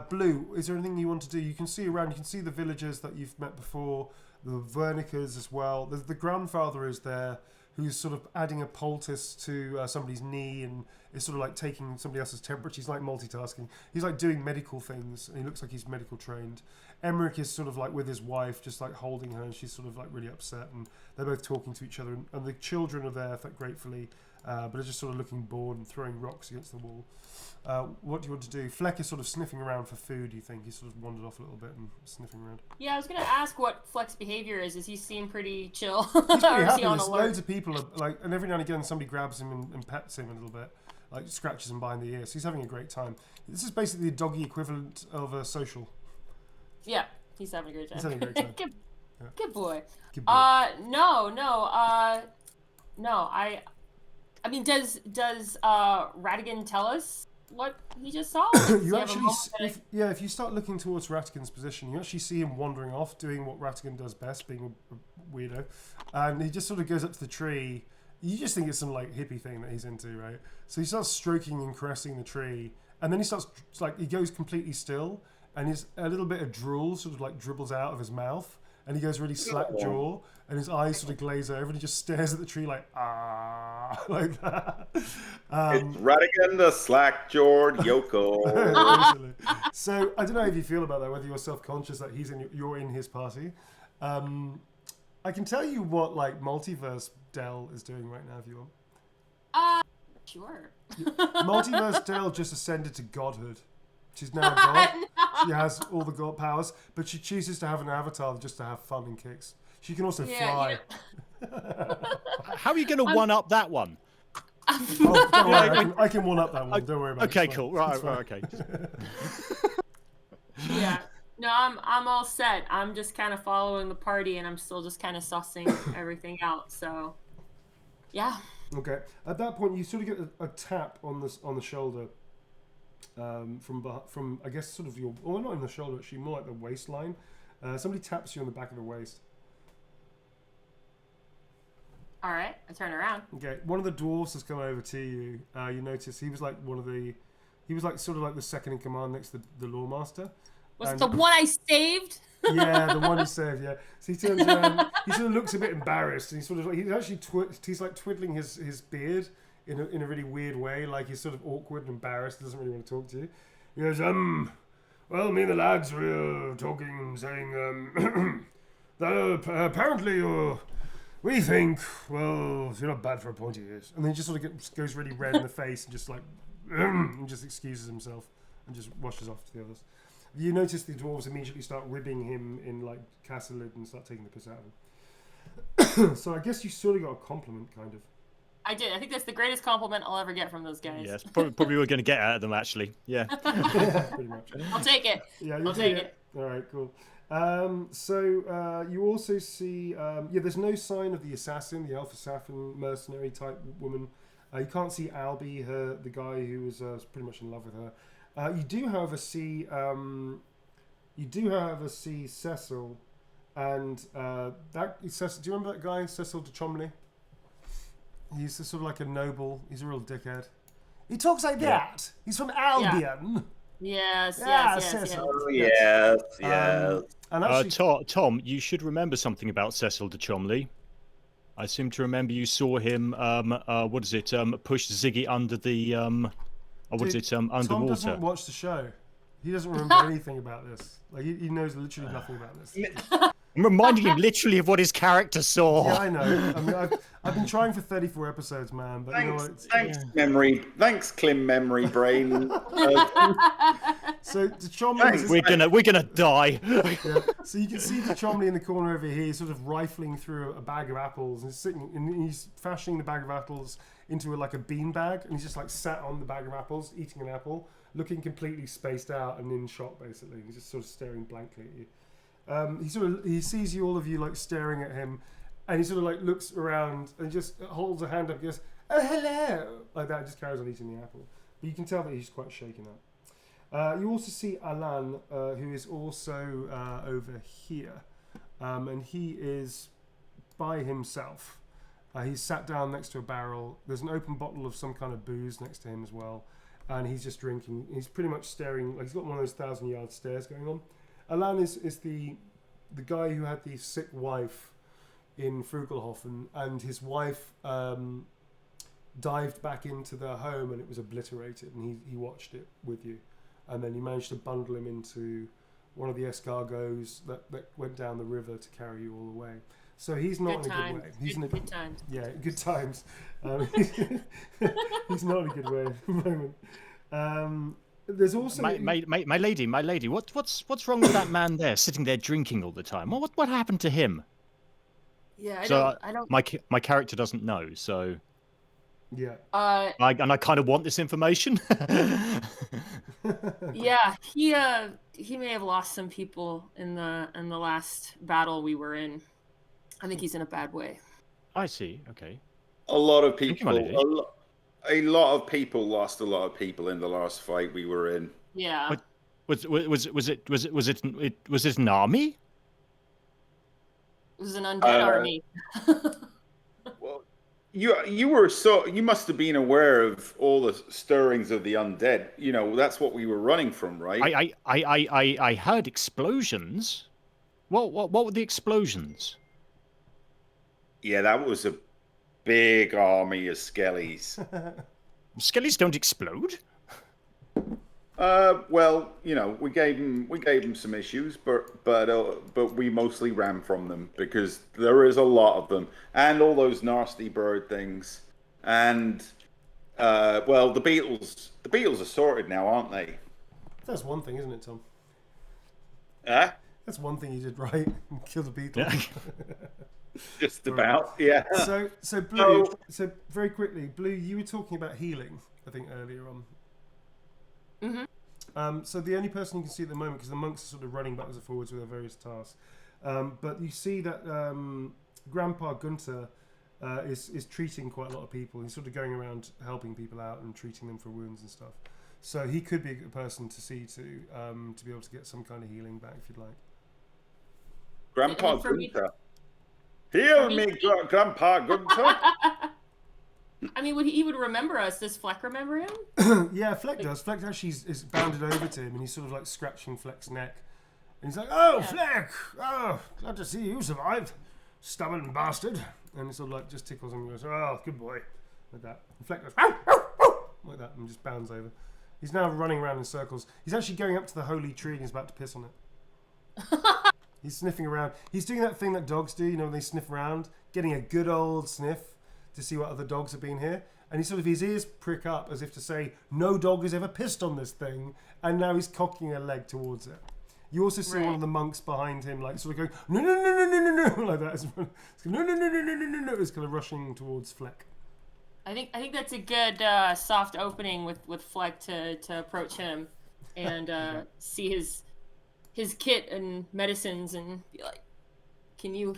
Blue, is there anything you want to do? You can see around. You can see the villagers that you've met before, the Vernicas as well. The grandfather is there, who's sort of adding a poultice to somebody's knee and is sort of like taking somebody else's temperature. He's like multitasking. He's like doing medical things, and he looks like he's medical trained. Emmerich is sort of like with his wife, just like holding her, and she's sort of like really upset, and they're both talking to each other, and the children are there gratefully, but are just sort of looking bored and throwing rocks against the wall. What do you want to do? Fleck is sort of sniffing around for food, you think? He's sort of wandered off a little bit and sniffing around. Yeah, I was going to ask what Fleck's behavior is. Does he seem pretty chill? He's pretty happy. He on There's alert? loads of people, like, and every now and again somebody grabs him and pets him a little bit, like scratches him behind the ear. So he's having a great time. This is basically the doggy equivalent of a social. Yeah, he's having a great time. He's having a great time. Good boy. Good boy. No. I mean, does Ratigan tell us what he just saw? You actually, if you start looking towards Ratigan's position, you actually see him wandering off, doing what Ratigan does best, being a weirdo, and he just sort of goes up to the tree. You just think it's some like hippie thing that he's into, right? So he starts stroking and caressing the tree, and then he starts he goes completely still, and a little bit of drool sort of like dribbles out of his mouth, and he goes really slack jaw, and his eyes sort of glaze over, and he just stares at the tree like like that. It's Ratigan the slack-jawed Yoko. So I don't know if you feel about that, whether you're self-conscious that you're in his party. I can tell you what like Multiverse Dell is doing right now if you want. Sure. Multiverse Dell just ascended to godhood. She's now a god. She has all the god powers, but she chooses to have an avatar just to have fun and kicks. She can also fly. How are you going to one-up that one? Oh, don't worry, I can one up that one. Don't worry about it. Okay, cool. Right, okay. Yeah. No, I'm all set. I'm just kind of following the party, and I'm still just kind of sussing everything out. So, yeah. Okay. At that point, you sort of get a tap on the shoulder from I guess sort of your, well, not in the shoulder, actually more like the waistline. Somebody taps you on the back of the waist. All right. I turn around. Okay. One of the dwarves has come over to you. You notice he was like he was like sort of like the second in command next to the lawmaster. Was it the one I saved? Yeah, the one you saved. Yeah. So he turns around. He sort of looks a bit embarrassed, and he's actually he's like twiddling his beard in a really weird way, like he's sort of awkward and embarrassed. Doesn't really want to talk to you. He goes, well, me and the lads were talking, saying that apparently we think, well, you're not bad for a pointy ears. And then he just sort of goes really red in the face and just like and just excuses himself and just washes off to the others. You notice the dwarves immediately start ribbing him in like Castlid and start taking the piss out of him. So I guess you sort of got a compliment, kind of. I did. I think that's the greatest compliment I'll ever get from those guys. Yes, probably we're going to get out of them, actually. Yeah. Yeah, pretty much. I'll take it. Yeah, I'll take it. All right, cool. So you also see, there's no sign of the assassin, the elf assassin, mercenary type woman. You can't see Albie, the guy who was pretty much in love with her. You do, however, see Cecil, and that Cecil. Do you remember that guy, Cecil de Chomley? He's sort of like a noble. He's a real dickhead. He talks like that. He's from Albion. Yes. Oh, yes. And actually, Tom, you should remember something about Cecil de Chomley. I seem to remember you saw him. Push Ziggy under the underwater. Tom doesn't watch the show. He doesn't remember anything about this. Like he knows literally nothing about this. I'm reminding him literally of what his character saw. Yeah, I know. I mean, I've been trying for 34 episodes, man. But you know what? Thanks, Clim Memory Brain. So the Chomley, we're gonna die. Yeah. So you can see the Chomley in the corner over here, sort of rifling through a bag of apples, and he's fashioning the bag of apples into like a bean bag, and he's just like sat on the bag of apples, eating an apple, looking completely spaced out and in shock. Basically, he's just sort of staring blankly at you. He sees all of you like staring at him, and he sort of like looks around and just holds a hand up and goes, "Oh, hello," like that. Just carries on eating the apple, but you can tell that he's quite shaken up. You also see Alan, who is also over here, and he is by himself. He's sat down next to a barrel. There's an open bottle of some kind of booze next to him as well, and he's just drinking. He's pretty much staring, like he's got one of those 1,000-yard stares going on. Alan is the guy who had the sick wife in Frugelhofen, and his wife dived back into their home and it was obliterated, and he watched it with you, and then he managed to bundle him into one of the escargots that went down the river to carry you all away. So he's not in a good way. He's in a good times. Yeah, good times. He's not in a good way at the moment. There's also my lady. What's wrong with that man there, sitting there drinking all the time? What happened to him? Yeah, I don't. My character doesn't know, so. Yeah. I kind of want this information. Yeah, he may have lost some people in the last battle we were in. I think he's in a bad way. I see. Okay. A lot of people. A lot of people lost a lot of people in the last fight we were in. Yeah. Was it an army? It was an undead army. Well, you must have been aware of all the stirrings of the undead. You know, that's what we were running from, right? I heard explosions. What were the explosions? Yeah, that was a big army of skellies. Skellies don't explode. Well, you know, we gave them some issues, but we mostly ran from them because there is a lot of them, and all those nasty bird things, and the beetles are sorted now, aren't they? That's one thing, isn't it, Tom? That's one thing you did right. Kill the beetle. Yeah. Just about, yeah. So Blue. So very quickly, Blue, you were talking about healing, I think, earlier on. So the only person you can see at the moment, because the monks are sort of running backwards and forwards with their various tasks, but you see that Grandpa Gunter is treating quite a lot of people. He's sort of going around helping people out and treating them for wounds and stuff. So he could be a good person to see to be able to get some kind of healing back if you'd like. Grandpa Gunter. Heal me, Grandpa Gunter. I mean, he would remember us. Does Fleck remember him? Yeah, Fleck does. Fleck actually is bounded over to him, and he's sort of like scratching Fleck's neck. And he's like, "Oh, yeah. Fleck! Oh, glad to see you survived, stubborn bastard." And he sort of like just tickles him and goes, "Oh, good boy," like that. And Fleck goes, "Ow, ow, ow," like that, and just bounds over. He's now running around in circles. He's actually going up to the holy tree and he's about to piss on it. He's sniffing around. He's doing that thing that dogs do, you know, when they sniff around, getting a good old sniff to see what other dogs have been here. And he sort of, his ears prick up as if to say, no dog has ever pissed on this thing. And now he's cocking a leg towards it. You also see one of the monks behind him, like sort of going, no, no, no, no, no, no, no, like that. It's going, no, no, no, no, no, no, no, no. It's kind of rushing towards Fleck. I think that's a good soft opening with Fleck to approach him and see his kit and medicines and be like, can you?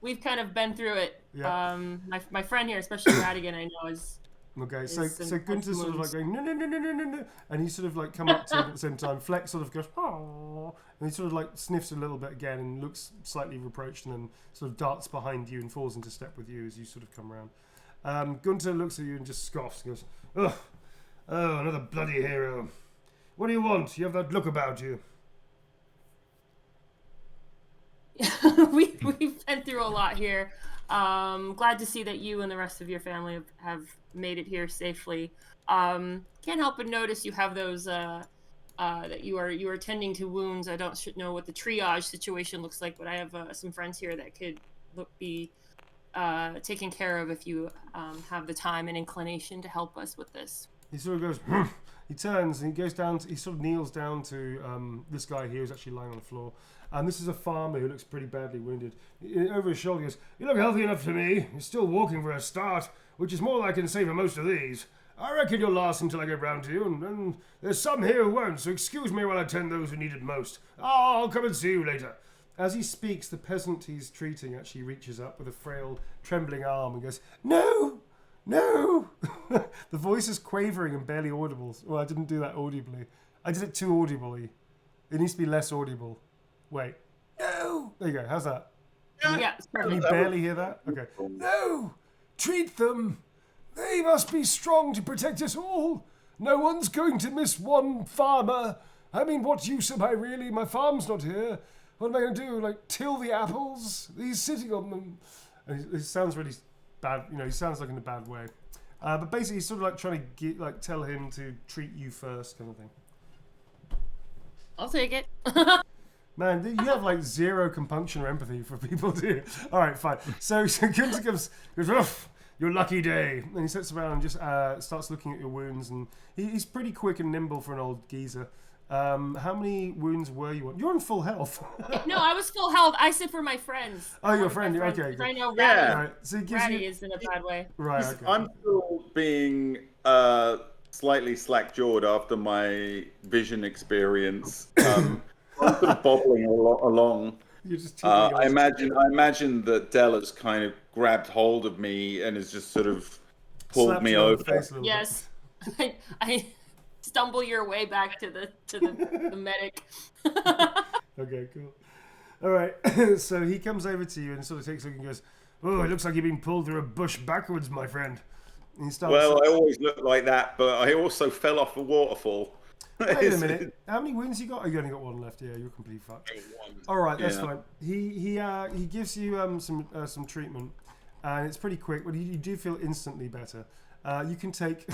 We've kind of been through it. Yeah. My friend here, especially Radigan, I know is. Okay, so Gunter's sort of like going no no no no no no no, and he sort of like come up to him at the same time. Fleck sort of goes oh, and he sort of like sniffs a little bit again and looks slightly reproached and then sort of darts behind you and falls into step with you as you sort of come around. Gunter looks at you and just scoffs and goes, oh, another bloody hero. What do you want? You have that look about you. We've been through a lot here. Glad to see that you and the rest of your family have made it here safely. Can't help but notice you have those that you are tending to wounds. I don't know what the triage situation looks like, but I have some friends here that could be taken care of if you have the time and inclination to help us with this. He sort of goes, he turns and he goes down, he sort of kneels down to this guy here who's actually lying on the floor. And this is a farmer who looks pretty badly wounded. Over his shoulder he goes, you look healthy enough to me. You're still walking for a start, which is more than I can say for most of these. I reckon you'll last until I get round to you, and there's some here who won't, so excuse me while I tend those who need it most. I'll come and see you later. As he speaks, the peasant he's treating actually reaches up with a frail, trembling arm and goes, no! No! The voice is quavering and barely audible. Well, I didn't do that audibly. I did it too audibly. It needs to be less audible. Wait. No! There you go. How's that? Yeah. Can you barely hear that? Okay. No! Treat them! They must be strong to protect us all. No one's going to miss one farmer. I mean, what use am I really? My farm's not here. What am I going to do? Like, till the apples? He's sitting on them. And he sounds really bad. You know, he sounds like in a bad way. But basically, he's sort of like trying to tell him to treat you first, kind of thing. I'll take it. Man, you have like zero compunction or empathy for people, do you? All right, fine. So Gunter goes, your lucky day. And he sits around and just starts looking at your wounds. And he's pretty quick and nimble for an old geezer. How many wounds were you on? You're on full health. No, I was full health. I said for my friends. Oh, your friend. Okay. I know yeah. Right. So Ratty is in a bad way. Right, okay. I'm still being slightly slack-jawed after my vision experience. I'm sort of bobbling along. You're just I imagine that Della's kind of grabbed hold of me and has just sort of pulled me over. Yes. I stumble your way back to the medic. Okay, cool. All right. So he comes over to you and sort of takes a look and goes, oh, it looks like you've been pulled through a bush backwards, my friend. And he starts I always look like that, but I also fell off a waterfall. Wait a minute. How many wounds you got? Oh, you only got one left. Yeah, you're completely fucked. All right, that's fine. He gives you some treatment, and it's pretty quick, but you do feel instantly better. You can take.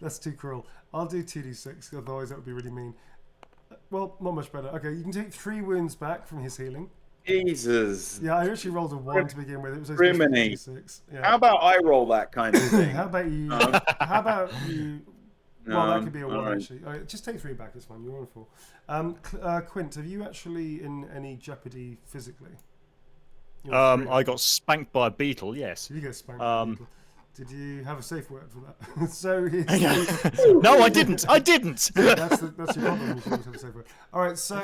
That's too cruel. I'll do 2d6, otherwise that would be really mean. Well, not much better. Okay, you can take 3 wounds back from his healing. Jesus. Yeah, I actually rolled a 1 to begin with. It was a 2d6. Yeah. How about I roll that kind of thing? How about you? Well, that could be a 1 alright. actually. Just take 3 back. It's fine. You're on 4. Quint, have you actually in any jeopardy physically? I got spanked by a beetle. Yes. You get spanked by a beetle. Did you have a safe word for that? So no, I didn't. I didn't. That's your problem. You should always have a safe word. All right. So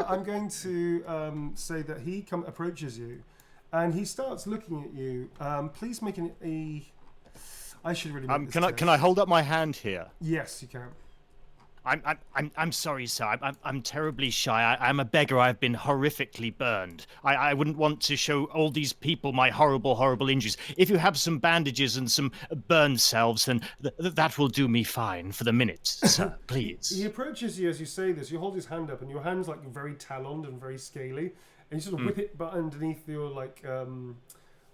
I'm going to say that he approaches you, and he starts looking at you. Please make a. I should really. Make this Can I hold up my hand here? Yes, you can. I'm sorry, sir. I'm terribly shy. I'm a beggar. I've been horrifically burned. I wouldn't want to show all these people my horrible injuries. If you have some bandages and some burn salves, then that will do me fine for the minute, sir. Please. He approaches you as you say this. You hold his hand up, and your hand's like very taloned and very scaly, and you sort of whip it but underneath your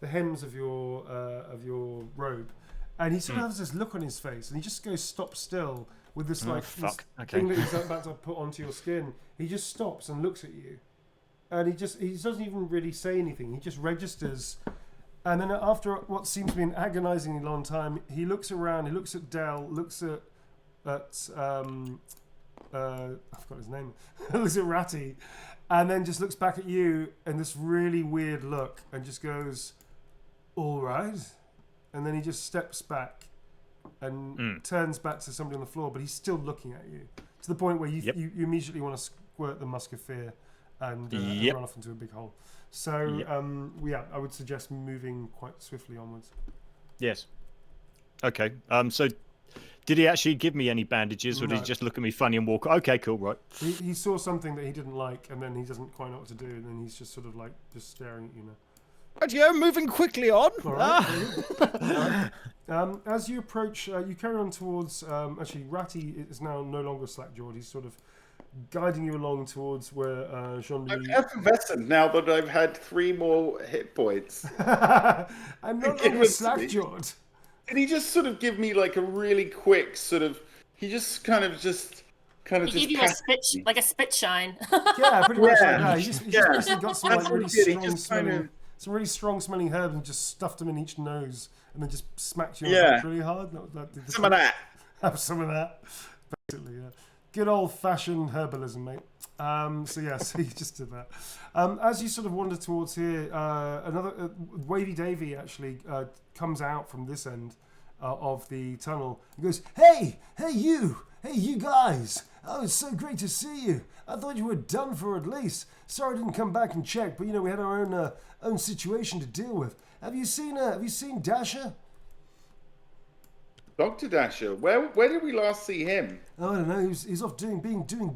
the hems of your robe, and he sort of has this look on his face, and he just goes stop still. With this thing that he's about to put onto your skin, he just stops and looks at you, and he doesn't even really say anything. He just registers, and then after what seems to be an agonisingly long time, he looks around. He looks at Dell, looks at I forgot his name. Looks at Ratty, and then just looks back at you in this really weird look, and just goes, "All right," and then he just steps back. And turns back to somebody on the floor, but he's still looking at you to the point where you immediately want to squirt the musk of fear and run off into a big hole. So I would suggest moving quite swiftly onwards. Yes. Okay. So did he actually give me any bandages, or did he just look at me funny and walk? Okay, cool, right. He saw something that he didn't like, and then he doesn't quite know what to do, and then he's just sort of just staring at you now. Right, yeah, moving quickly on. All right. As you approach, you carry on towards. Actually, Ratty is now no longer slack-jawed. He's sort of guiding you along towards where Jean-Louis. I'm effervescent now that I've had 3 more hit points. I'm not longer slack-jawed. Did he just sort of give me like a really quick sort of? He just kind of just. He gave you a spit shine. Yeah, pretty much like that. He just basically got some really strong smelling herbs and just stuffed them in each nose and then just smacked you on the back really hard. Some of that. Have some of that. Basically, yeah. Good old fashioned herbalism, mate. So you just did that. As you sort of wander towards here, another Wavy Davy actually comes out from this end of the tunnel and goes, Hey you guys. Oh, it's so great to see you. I thought you were done for at least. Sorry I didn't come back and check, but we had our own situation to deal with. Have you seen Dasher? Dr. Dasher, where did we last see him? Oh, I don't know. He's off doing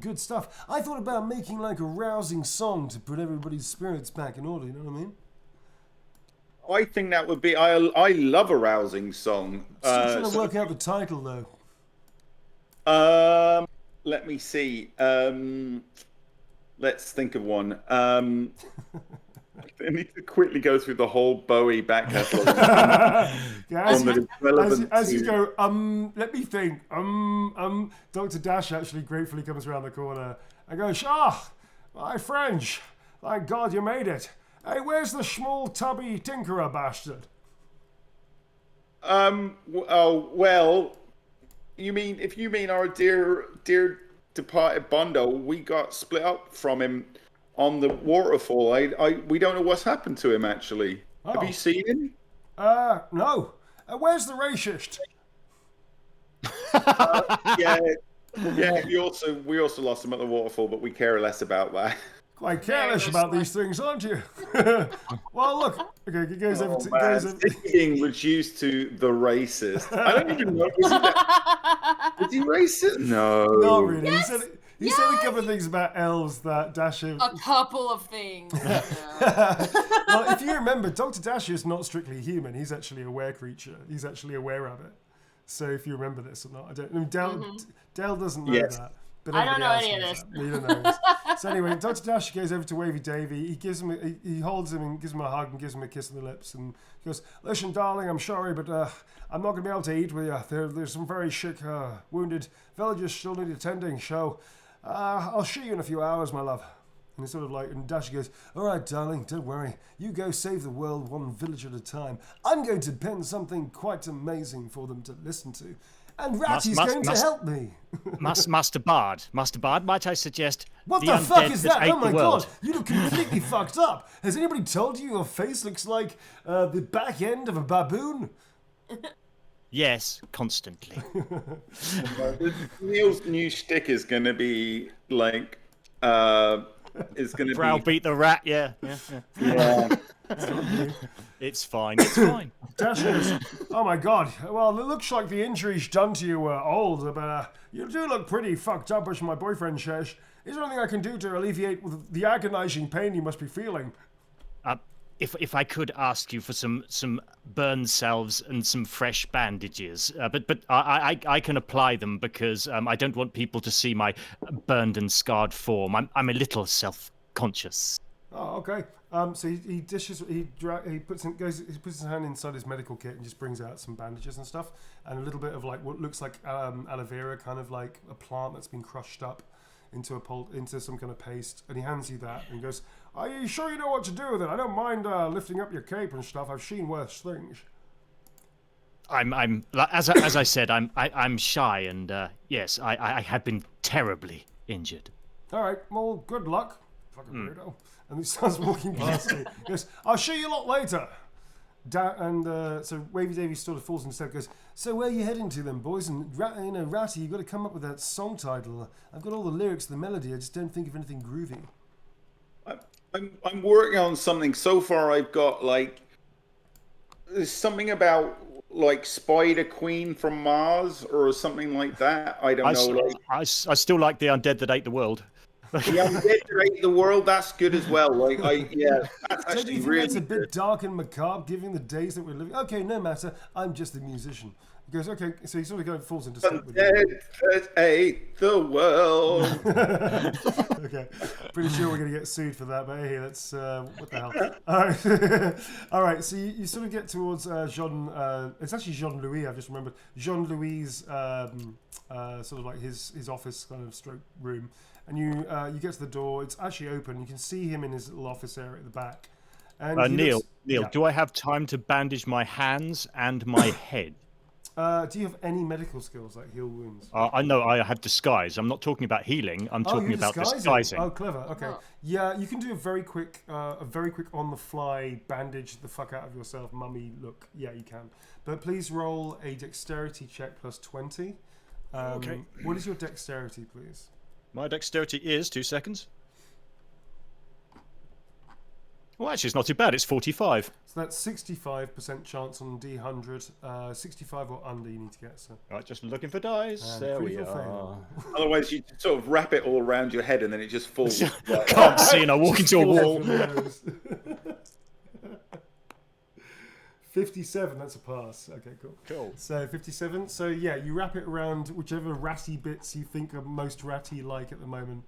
good stuff. I thought about making like a rousing song to put everybody's spirits back in order. You know what I mean? I think that would be. I love a rousing song. Still trying to work out the title though. Let me see. Let's think of one. I need to quickly go through the whole Bowie back catalogue. As you go, let me think. Dr. Dash actually gratefully comes around the corner and goes, my French, thank God you made it. Hey, where's the small tubby tinkerer bastard? Well, if you mean our dear departed Bondo, we got split up from him on the waterfall. We don't know what's happened to him actually. Oh. Have you seen him? No. Where's the racist? Yeah. We also lost him at the waterfall, but we care less about that. Quite careless about these things, aren't you? Well, look. Okay, he goes over to. Being reduced to the racist. I don't even know. Was he racist? No. Not really. Yes! He said a couple of things about elves that Dasher. A couple of things. Well, if you remember, Dr. Dasher is not strictly human. He's actually a were creature. He's actually a were rabbit. So if you remember this or not, I don't know. Dell doesn't know that. But I don't know any of this. You don't know this. So anyway, Dr. Dash goes over to Wavy Davy. He holds him and gives him a hug and gives him a kiss on the lips and goes, "Listen, darling, I'm sorry, but I'm not going to be able to eat with you. There's some very sick, wounded villagers still need attending. So I'll see you in a few hours, my love." And it's sort of and Dash goes, "All right, darling, don't worry. You go save the world one village at a time. I'm going to pen something quite amazing for them to listen to. And Ratty's going to help me. Master Bard, might I suggest What the fuck is that? Oh my god, you look completely fucked up. Has anybody told you your face looks like the back end of a baboon? Yes, constantly. Neil's new shtick is going to be like, is going to browbeat the rat. Yeah. It's fine. Dashes. Oh my god. Well, it looks like the injuries done to you were old, but you do look pretty fucked up, as my boyfriend says. Is there anything I can do to alleviate the agonizing pain you must be feeling? If I could ask you for some burn salves and some fresh bandages, but I can apply them because I don't want people to see my burned and scarred form. I'm a little self-conscious. Oh, okay. So he puts his hand inside his medical kit and just brings out some bandages and stuff, and a little bit of like what looks like aloe vera, kind of like a plant that's been crushed up into some kind of paste, and he hands you that and goes, "Are you sure you know what to do with it? I don't mind lifting up your cape and stuff. I've seen worse things." I'm as I said, I'm shy, and yes, I have been terribly injured. All right, well, good luck, fucking weirdo. And he starts walking past me. He goes, "I'll show you a lot later." So Wavy Davy sort of falls into step. Goes, "So where are you heading to then, boys? And Ratty, you've got to come up with that song title. I've got all the lyrics, the melody. I just don't think of anything groovy." I'm working on something. So far, I've got there's something about like Spider Queen from Mars or something like that. I don't know. I still like the undead that ate the world. The undead that ate the world. That's good as well. That's Don't actually you think really that's a bit dark and macabre, given the days that we're living? Okay, no matter. I'm just a musician. He goes, okay, so he sort of falls into step with you. Undead that ate the world. Okay, pretty sure we're going to get sued for that, but hey, let's, what the hell. All right, all right, so you sort of get towards it's actually Jean-Louis, I've just remembered. Jean-Louis' sort of like his office kind of stroke room. And you get to the door, it's actually open, you can see him in his little office area at the back. And Neil, do I have time to bandage my hands and my head? Do you have any medical skills like heal wounds? I know I have disguise. I'm not talking about healing. I'm talking about disguising. Oh, clever. Okay. Oh. Yeah, you can do a very quick on-the-fly bandage the fuck out of yourself, mummy look. Yeah, you can. But please roll a dexterity check plus 20. Okay. What is your dexterity, please? My dexterity is 2 seconds. Well, actually, it's not too bad. It's 45. So that's 65% chance on D100. 65 or under you need to get. So. Right, just looking for dice. And there we are. Otherwise, you sort of wrap it all around your head and then it just falls. Can't see, and I walk into a wall. 57, that's a pass. Okay, Cool. So 57. So yeah, you wrap it around whichever ratty bits you think are most ratty-like at the moment.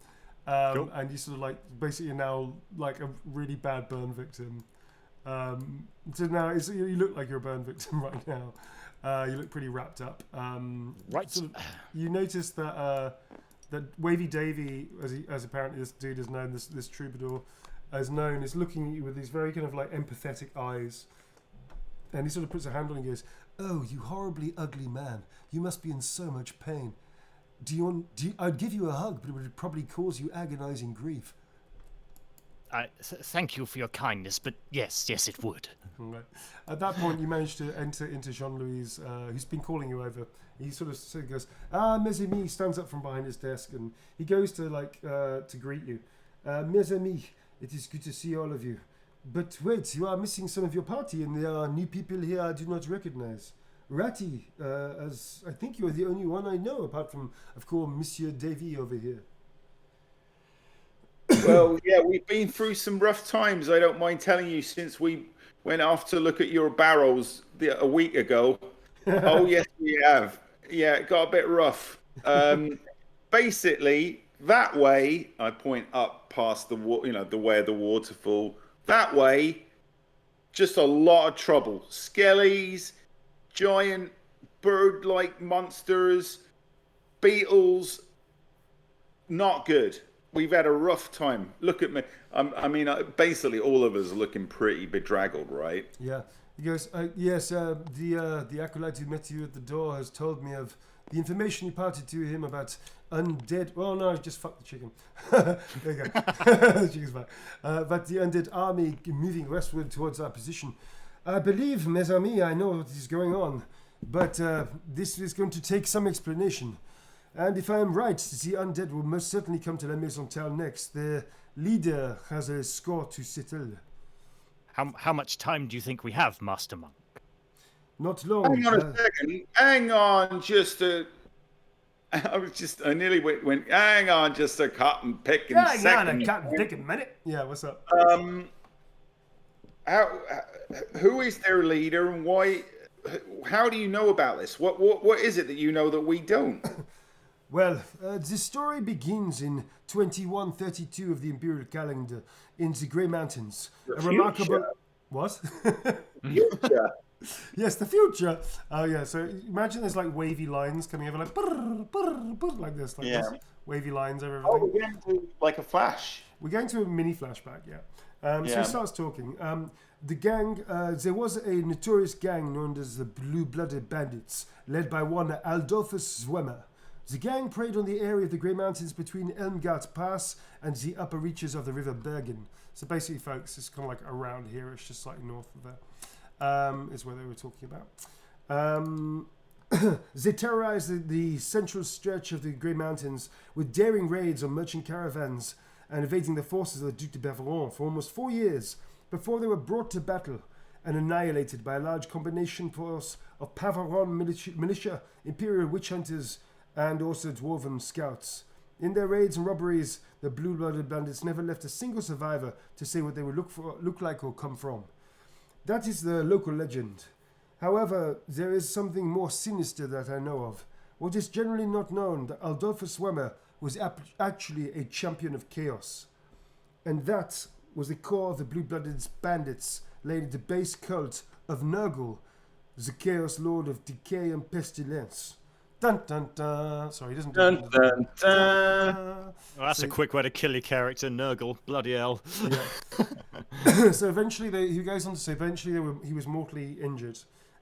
Cool. And you sort of like, basically you're now like a really bad burn victim. So now you look like you're a burn victim right now. You look pretty wrapped up. Right. Sort of, you notice that Wavy Davy, as apparently this dude is known, this troubadour is known, is looking at you with these very kind of like empathetic eyes. And he sort of puts a hand on and goes, "Oh, you horribly ugly man. You must be in so much pain. I'd give you a hug, but it would probably cause you agonizing grief." Thank you for your kindness, but yes, it would. Right. At that point, you manage to enter into Jean-Louis, who's been calling you over. He sort of goes, "Mes amis," stands up from behind his desk, and he goes to to greet you. "Mes amis, it is good to see all of you. But wait, you are missing some of your party, and there are new people here I do not recognize. Ratty, as I think you are the only one I know, apart from, of course, Monsieur Davy over here." Well, yeah, we've been through some rough times, I don't mind telling you, since we went off to look at your barrels a week ago. Oh, yes, we have. Yeah, it got a bit rough. Basically, that way, I point up past the way of the waterfall. That way, just a lot of trouble. Skellies, giant bird-like monsters, beetles. Not good. We've had a rough time. Look at me. Basically, all of us are looking pretty bedraggled, right? Yeah. He goes, yes, the acolyte who met you at the door has told me of the information you imparted to him about undead. Well, no, just fuck the chicken. There you go. The chicken's back. But the undead army moving westward towards our position. I believe, mes amis, I know what is going on, but this is going to take some explanation. And if I am right, the undead will most certainly come to La Maison Town next. Their leader has a score to settle. How much time do you think we have, Master Monk? Not long. Hang on a second. Hang on just a... I nearly went, hang on just a cotton picking second. Hang on a cotton picking minute. Yeah, what's up? Who is their leader and why? How do you know about this? What is it that you know that we don't? Well, the story begins in 2132 of the Imperial calendar in the Grey Mountains. The remarkable... What? Future. Yes, the future. Oh, yeah. So imagine there's like wavy lines coming over, like brr, brr, brr, like this, this. Wavy lines over everything. Oh, we're going to do like a flash. We're going to a mini flashback, So he starts talking. The gang, there was a notorious gang known as the Blue-Blooded Bandits, led by one Adolphus Zwemmer. The gang preyed on the area of the Grey Mountains between Elmgart Pass and the upper reaches of the River Bergen. So basically, folks, it's kind of like around here. It's just slightly north of there. Is where they were talking about. They terrorized the central stretch of the Grey Mountains with daring raids on merchant caravans and evading the forces of the Duc de Beverron for almost 4 years before they were brought to battle and annihilated by a large combination force of Pavaron militia, Imperial witch hunters, and also dwarven scouts. In their raids and robberies, the blue-blooded bandits never left a single survivor to say what they would look like or come from. That is the local legend. However, there is something more sinister that I know of. What is generally not known, that Adolphus Zwemmer was actually a champion of chaos. And that was the core of the blue-blooded bandits, laid the base cult of Nurgle, the chaos lord of decay and pestilence. Dun dun dun. Sorry, he doesn't do Dun dun dun. Well, that's a quick way to kill your character, Nurgle. Bloody hell. Yeah. So eventually, he goes on to say, eventually he was mortally injured,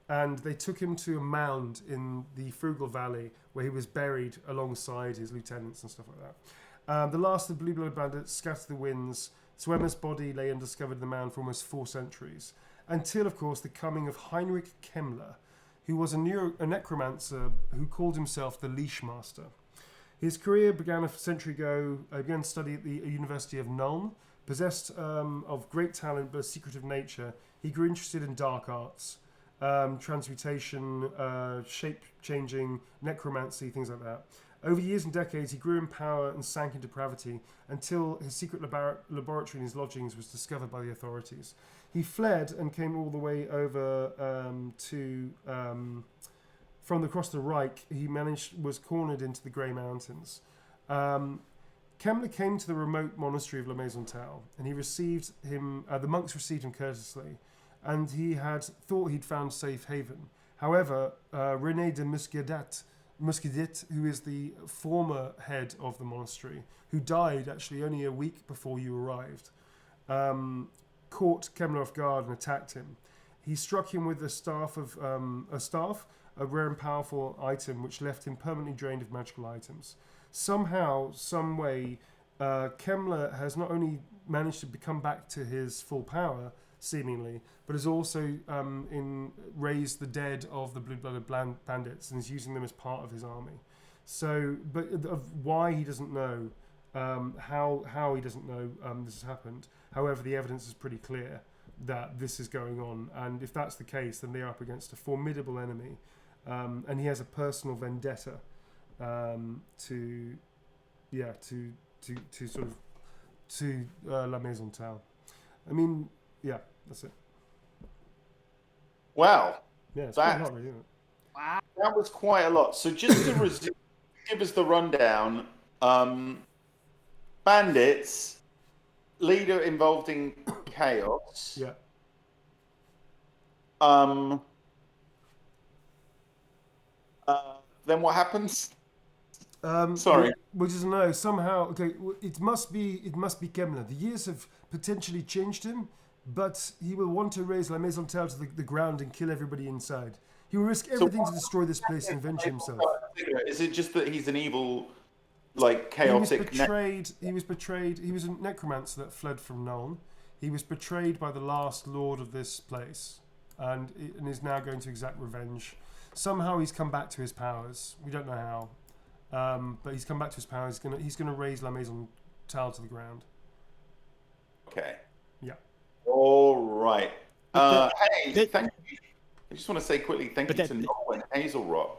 and they took him to a mound in the Frugal Valley where he was buried alongside his lieutenants and stuff like that. The last of the Blue-Blooded Bandits scattered the winds. Zwemmer's body lay undiscovered in the mound for almost 4 centuries, until, of course, the coming of Heinrich Kemmler, who was a necromancer who called himself the Leash Master. His career began a century ago. He began to study at the University of Nuln. Possessed of great talent but a secretive nature, he grew interested in dark arts, transmutation, shape-changing, necromancy, things like that. Over years and decades, he grew in power and sank in depravity until his secret laboratory in his lodgings was discovered by the authorities. He fled and came all the way over from across the Reich. He was cornered into the Grey Mountains. Kemmler came to the remote monastery of La Maison Tau, and he received him. The monks received him courteously, and he had thought he'd found safe haven. However, René de Muscadet, who is the former head of the monastery, who died actually only a week before you arrived, caught Kemmler off guard and attacked him. He struck him with a staff, a rare and powerful item, which left him permanently drained of magical items. Somehow, some way, Kemmler has not only managed to come back to his full power, seemingly, but has also raised the dead of the blue-blooded bandits and is using them as part of his army. So, but of why he doesn't know, how he doesn't know this has happened. However, the evidence is pretty clear that this is going on, and if that's the case, then they're up against a formidable enemy, and he has a personal vendetta to La Maison Tau. I mean, yeah, that's it. Wow. Yeah, it's quite a lot, really, isn't it? Wow. That was quite a lot. So just to resume, give us the rundown. Bandits, leader involved in chaos. Yeah. Then what happens? Sorry. We just know somehow. Okay, it must be Kemmler. The years have potentially changed him, but he will want to raise La Maison Tell to the ground and kill everybody inside. He will risk everything to destroy this place and avenge himself. Is it just that he's an evil, like, chaotic... He was betrayed. He was a necromancer that fled from Nuln. He was betrayed by the last lord of this place and is now going to exact revenge. Somehow he's come back to his powers. We don't know how. But he's come back to his powers. He's gonna raise La Maison Tell to the ground. Okay. Yeah. All right. Hey, thank you. I just want to say quickly thank you to Nolan Hazelrot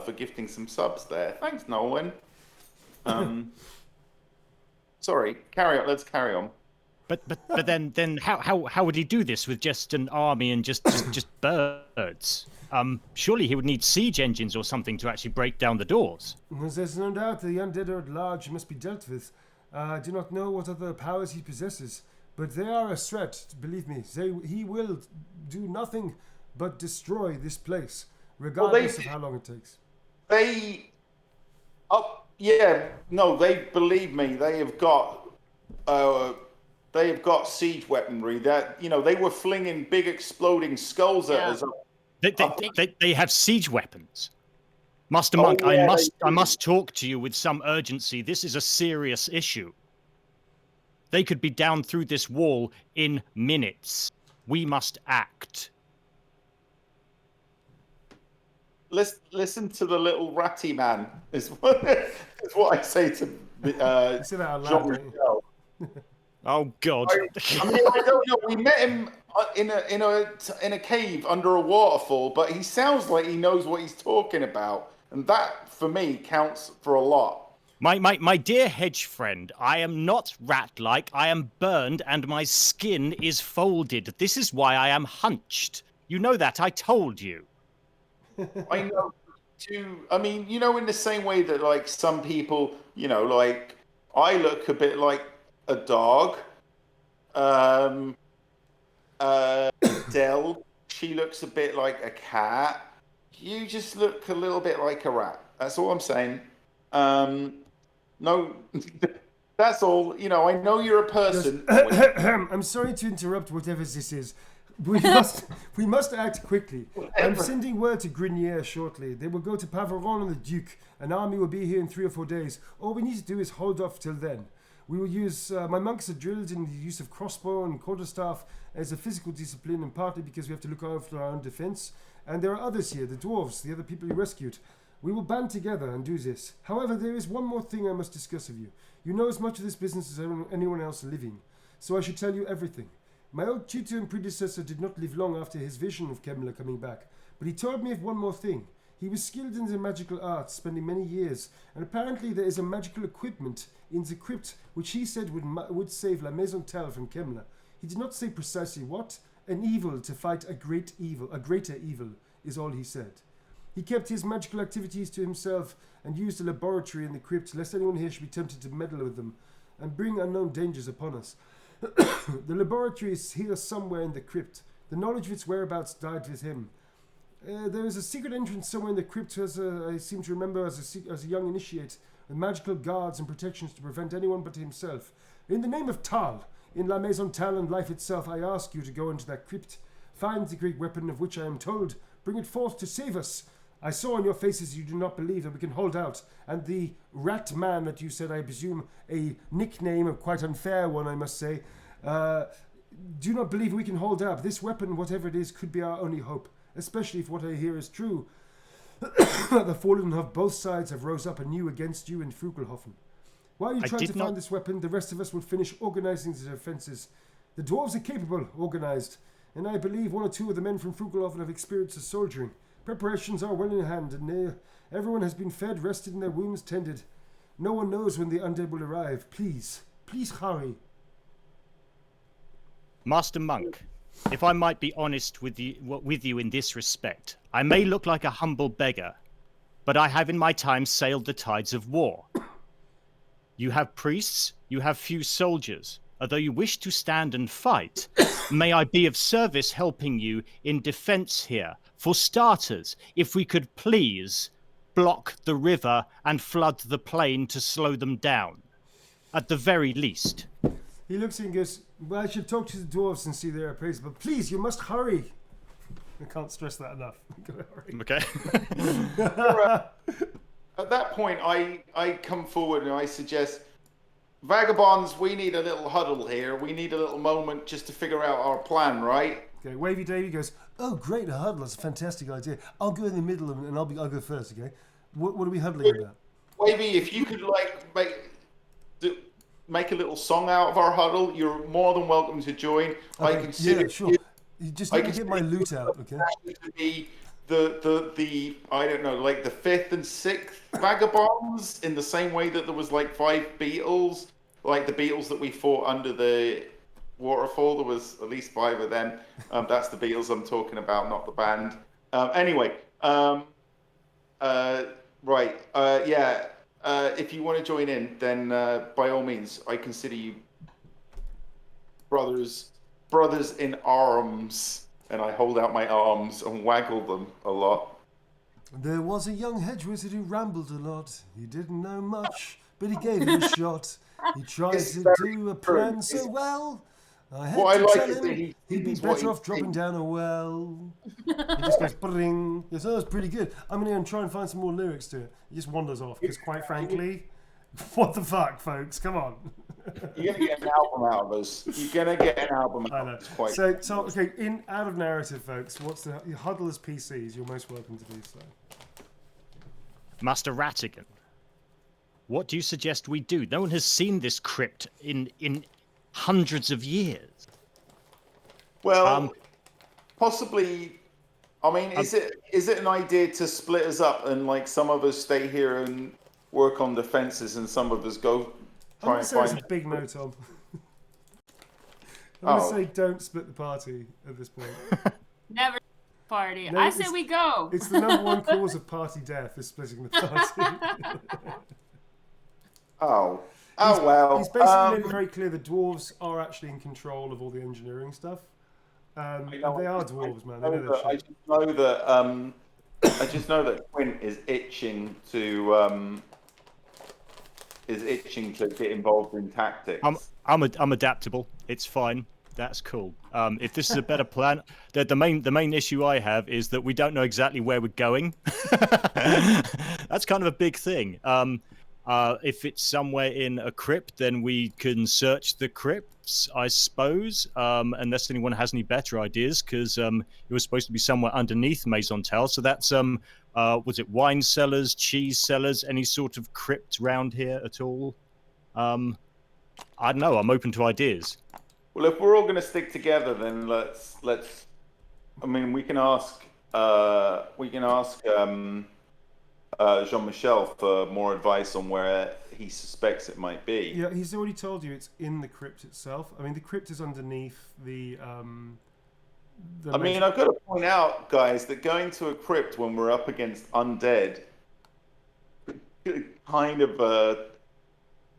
for gifting some subs there. Thanks, Nolan. Sorry, carry on. Let's carry on. But then how would he do this with just an army and just birds? Surely he would need siege engines or something to actually break down the doors. There's no doubt the undead are at large must be dealt with. I do not know what other powers he possesses, but they are a threat. Believe me, he will do nothing but destroy this place, regardless of how long it takes. They believe me. They have got siege weaponry. That they were flinging big exploding skulls at us. They have siege weapons. Master Monk, I must talk to you with some urgency. This is a serious issue. They could be down through this wall in minutes. We must act. Listen to the little ratty man. Is what I say to Jean Michel. Oh God! I mean, I don't know. We met him in a cave under a waterfall, but he sounds like he knows what he's talking about, and that for me counts for a lot. My dear hedge friend, I am not rat-like. I am burned, and my skin is folded. This is why I am hunched. You know that. I told you. I know too. I mean, in the same way that like some people, like I look a bit like a dog. Del, she looks a bit like a cat. You just look a little bit like a rat. That's all I'm saying. No, that's all. I know you're a person. I'm sorry to interrupt whatever this is. We must act quickly. I'm sending word to Grenier shortly. They will go to Pavaron and the Duke. An army will be here in 3 or 4 days. All we need to do is hold off till then. We will use... my monks are drilled in the use of crossbow and quarterstaff as a physical discipline, and partly because we have to look after our own defense. And there are others here, the dwarves, the other people you rescued. We will band together and do this. However, there is one more thing I must discuss with you. You know as much of this business as anyone else living, so I should tell you everything. My old tutor and predecessor did not live long after his vision of Kemmler coming back, but he told me of one more thing. He was skilled in the magical arts, spending many years, and apparently there is a magical equipment in the crypt which he said would save La Maison Tell from Kemmler. He did not say precisely what. An evil to fight a greater evil is all he said. He kept his magical activities to himself and used a laboratory in the crypt lest anyone here should be tempted to meddle with them and bring unknown dangers upon us. The laboratory is here somewhere in the crypt. The knowledge of its whereabouts died with him. There is a secret entrance somewhere in the crypt, I seem to remember, as a young initiate, with magical guards and protections to prevent anyone but himself. In the name of Tal, in La Maison Tal and life itself, I ask you to go into that crypt, find the great weapon of which I am told, bring it forth to save us. I saw on your faces you do not believe that we can hold out, and the rat man that you said, I presume, a nickname, a quite unfair one, I must say, do not believe we can hold out. This weapon, whatever it is, could be our only hope, especially if what I hear is true. The fallen of both sides have rose up anew against you in Frugelhofen. While you try to find this weapon, the rest of us will finish organizing the defenses. The dwarves are capable, organized, and I believe 1 or 2 of the men from Frugelhofen have experience of soldiering. Preparations are well in hand, and everyone has been fed, rested, and their wounds tended. No one knows when the undead will arrive. Please hurry. Master Monk, if I might be honest with you in this respect, I may look like a humble beggar, but I have in my time sailed the tides of war. You have priests, you have few soldiers. Although you wish to stand and fight, may I be of service helping you in defense here. For starters, if we could please block the river and flood the plain to slow them down, at the very least. He looks at you and goes, well, I should talk to the dwarves and see their appraisal, but please, you must hurry. I can't stress that enough. Okay. At that point, I come forward and I suggest, Vagabonds, we need a little huddle here. We need a little moment just to figure out our plan, right? Okay, Wavy Davy goes, oh, great, a huddle. That's a fantastic idea. I'll go in the middle and I'll go first, okay? What are we huddling about? Wavy, if you could, make a little song out of our huddle, you're more than welcome to join. Okay, I consider sure. You just need to get my loot out, okay? to be the I don't know, like the 5th and 6th Vagabonds, in the same way that there was like 5 Beatles, like the Beatles that we fought under the waterfall. There was at least 5 of them. That's the Beatles I'm talking about, not the band. If you want to join in, then by all means, I consider you brothers in arms. And I hold out my arms and waggle them a lot. There was a young hedge wizard who rambled a lot. He didn't know much, but he gave it a shot. He tried to do a plan so well. I had to tell him he'd be better off dropping down a well. He just goes, bring. Yes, that was pretty good. I'm going to try and find some more lyrics to it. He just wanders off, because quite frankly, what the fuck, folks? Come on. You're going to get an album out of us. You're going to get an album out of us. So, okay, out of narrative, folks, what's the huddle as PCs? You're most welcome to do so. Master Rattigan, what do you suggest we do? No one has seen this crypt in hundreds of years. Well, possibly. I mean, is it an idea to split us up and like some of us stay here and work on the fences and some of us go try and find? It's a big no, Tom. I'm going to say don't split the party at this point. Never party. No, I say we go. It's the #1 cause of party death is splitting the party. Well. He's basically made it very clear the dwarves are actually in control of all the engineering stuff. And they are dwarves, man. They know their shit. I just know that Quint is itching to get involved in tactics. I'm adaptable. It's fine. That's cool. If this is a better plan, the main issue I have is that we don't know exactly where we're going. That's kind of a big thing. If it's somewhere in a crypt, then we can search the crypts, I suppose, unless anyone has any better ideas, because it was supposed to be somewhere underneath Maisontel. So that's, was it wine cellars, cheese cellars, any sort of crypt round here at all? I don't know. I'm open to ideas. Well, if we're all going to stick together, then let's. I mean, we can ask. Jean-Michel for more advice on where he suspects it might be. Yeah, he's already told you it's in the crypt itself. I mean, the crypt is underneath the I mean, I've got to point out, guys, that going to a crypt when we're up against undead, kind of a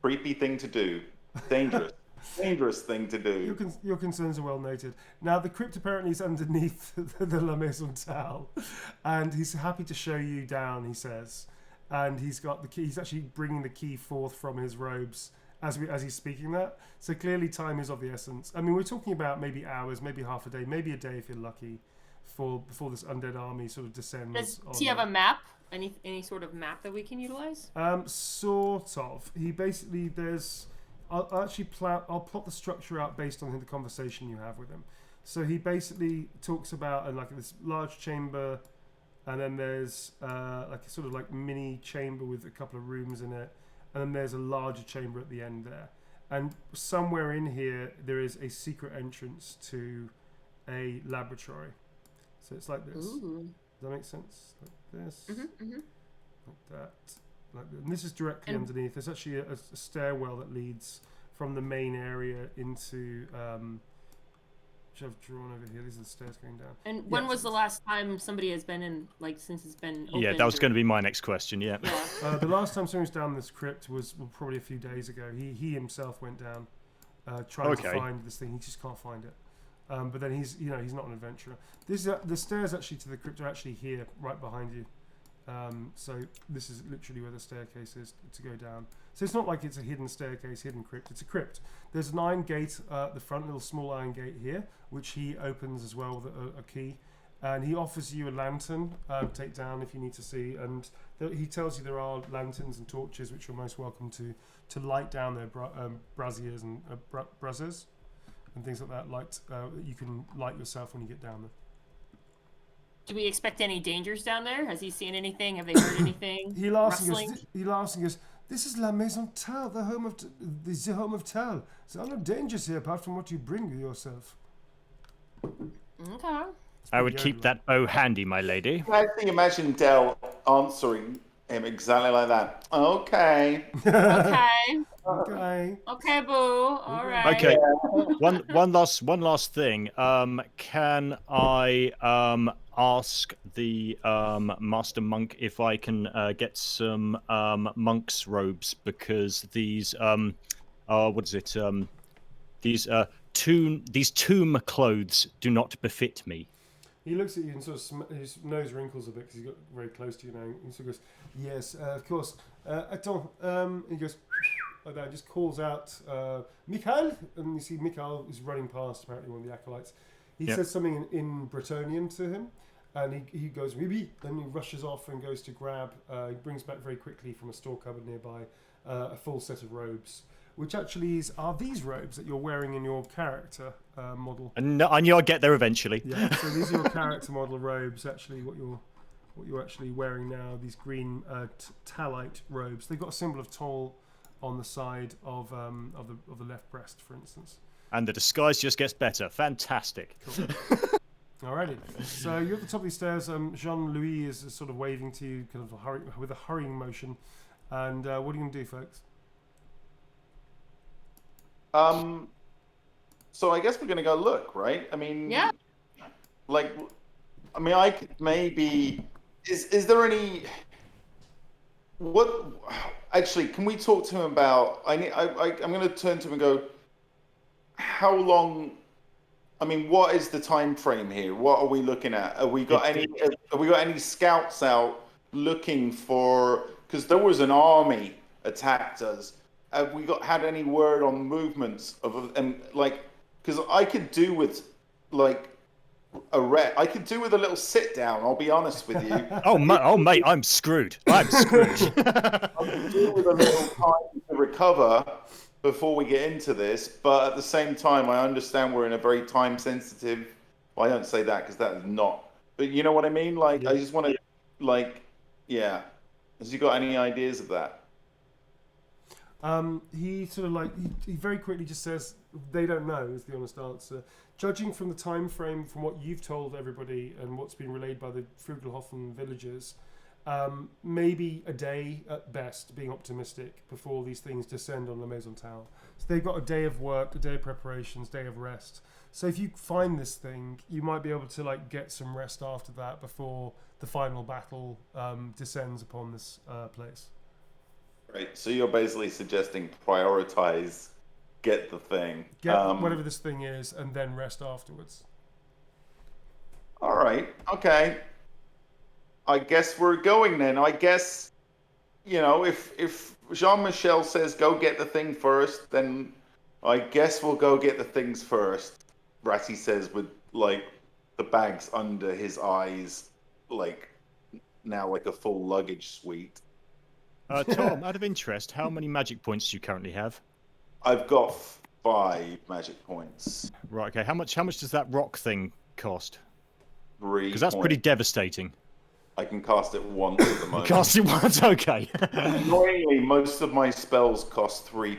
creepy thing to do. Dangerous. Dangerous thing to do. Your concerns are well noted. Now, the crypt apparently is underneath the La Maisontal, and he's happy to show you down, he says. And he's got the key. He's actually bringing the key forth from his robes as he's speaking that. So clearly time is of the essence. I mean, we're talking about maybe hours, maybe half a day, maybe a day if you're lucky, before this undead army sort of descends. Does he have a map? Any sort of map that we can utilize? Sort of. He basically, I'll plot the structure out based on the conversation you have with him. So he basically talks about like this large chamber, and then there's like a sort of like mini chamber with a couple of rooms in it, and then there's a larger chamber at the end there. And somewhere in here there is a secret entrance to a laboratory. So it's like this. Ooh. Does that make sense? Like this, like that. And this is directly underneath. There's actually a stairwell that leads from the main area into, which I've drawn over here. These are the stairs going down. And when was the last time somebody has been in, like, since it's been opened? Yeah, that was going to be my next question, yeah. The last time someone was down this crypt was probably a few days ago. He himself went down trying to find this thing. He just can't find it. But then he's not an adventurer. The stairs actually to the crypt are actually here, right behind you. So this is literally where the staircase is to go down. So it's not like it's a hidden staircase, hidden crypt. It's a crypt. There's an iron gate at the front, little small iron gate here, which he opens as well with a key. And he offers you a lantern, take down if you need to see. And he tells you there are lanterns and torches, which you're most welcome to light down their braziers and braziers and things like that. You can light yourself when you get down there. Do we expect any dangers down there? Has he seen anything? Have they heard anything? He laughs and goes, "This is La Maison Tal, the home of Tal. There are no dangers here apart from what you bring with yourself." Okay. I would keep that bow handy, my lady. I actually imagine Del answering him exactly like that. Okay. Okay. Okay. Okay, boo. All right. Okay. One last thing. Can I ask the master monk if I can get some monk's robes, because these what is it? These tomb clothes do not befit me. He looks at you and sort of his nose wrinkles a bit because he's got very close to you now. He sort of goes, "Yes, of course. Attends." He goes like that. Just calls out, "Mikhail," and you see Mikhail is running past. Apparently, one of the acolytes. He says something in Bretonnian to him, and he goes, "Oui, oui." Then he rushes off and goes to grab. He brings back very quickly from a store cupboard nearby a full set of robes, which actually are these robes that you're wearing in your character model. And I knew I'd get there eventually. Yeah, so these are your character model robes. Actually, what you're actually wearing now. These green talite robes. They've got a symbol of Toll on the side of the left breast, for instance. And the disguise just gets better. Fantastic. Cool. Alrighty. So you're at the top of these stairs. Jean-Louis is sort of waving to you, kind of with a hurrying motion. And what are you going to do, folks? So I guess we're gonna go look, right? I mean, Yeah. I could maybe. Is there any? What? Actually, can we talk to him about? I'm gonna turn to him and go. How long? I mean, what is the time frame here? What are we looking at? Have we got any scouts out looking for? Because there was an army attacked us. Have we had any word on movements because I could do with I could do with a little sit down. I'll be honest with you. Oh mate, I'm screwed. I could do with a little time to recover before we get into this, but at the same time, I understand we're in a very time sensitive. Well, I don't say that because that is not. But you know what I mean? I just want to Has he got any ideas of that? He sort of he very quickly just says they don't know is the honest answer. Judging from the time frame from what you've told everybody and what's been relayed by the Frugelhofen villagers, maybe a day at best, being optimistic, before these things descend on La Maison Tal. So they've got a day of work, a day of preparations, day of rest. So if you find this thing, you might be able to get some rest after that before the final battle descends upon this place. Right, so you're basically suggesting prioritize, get the thing. Get whatever this thing is, and then rest afterwards. All right, okay. I guess we're going then. I guess, if Jean-Michel says go get the thing first, then I guess we'll go get the things first. Ratty says with, the bags under his eyes, now a full luggage suite. Tom, out of interest, how many magic points do you currently have? I've got 5 magic points. Right, okay. How much does that rock thing cost? 3 Because that's pretty devastating. I can cast it once at the moment. Cast it once, okay. Annoyingly, most of my spells cost 3.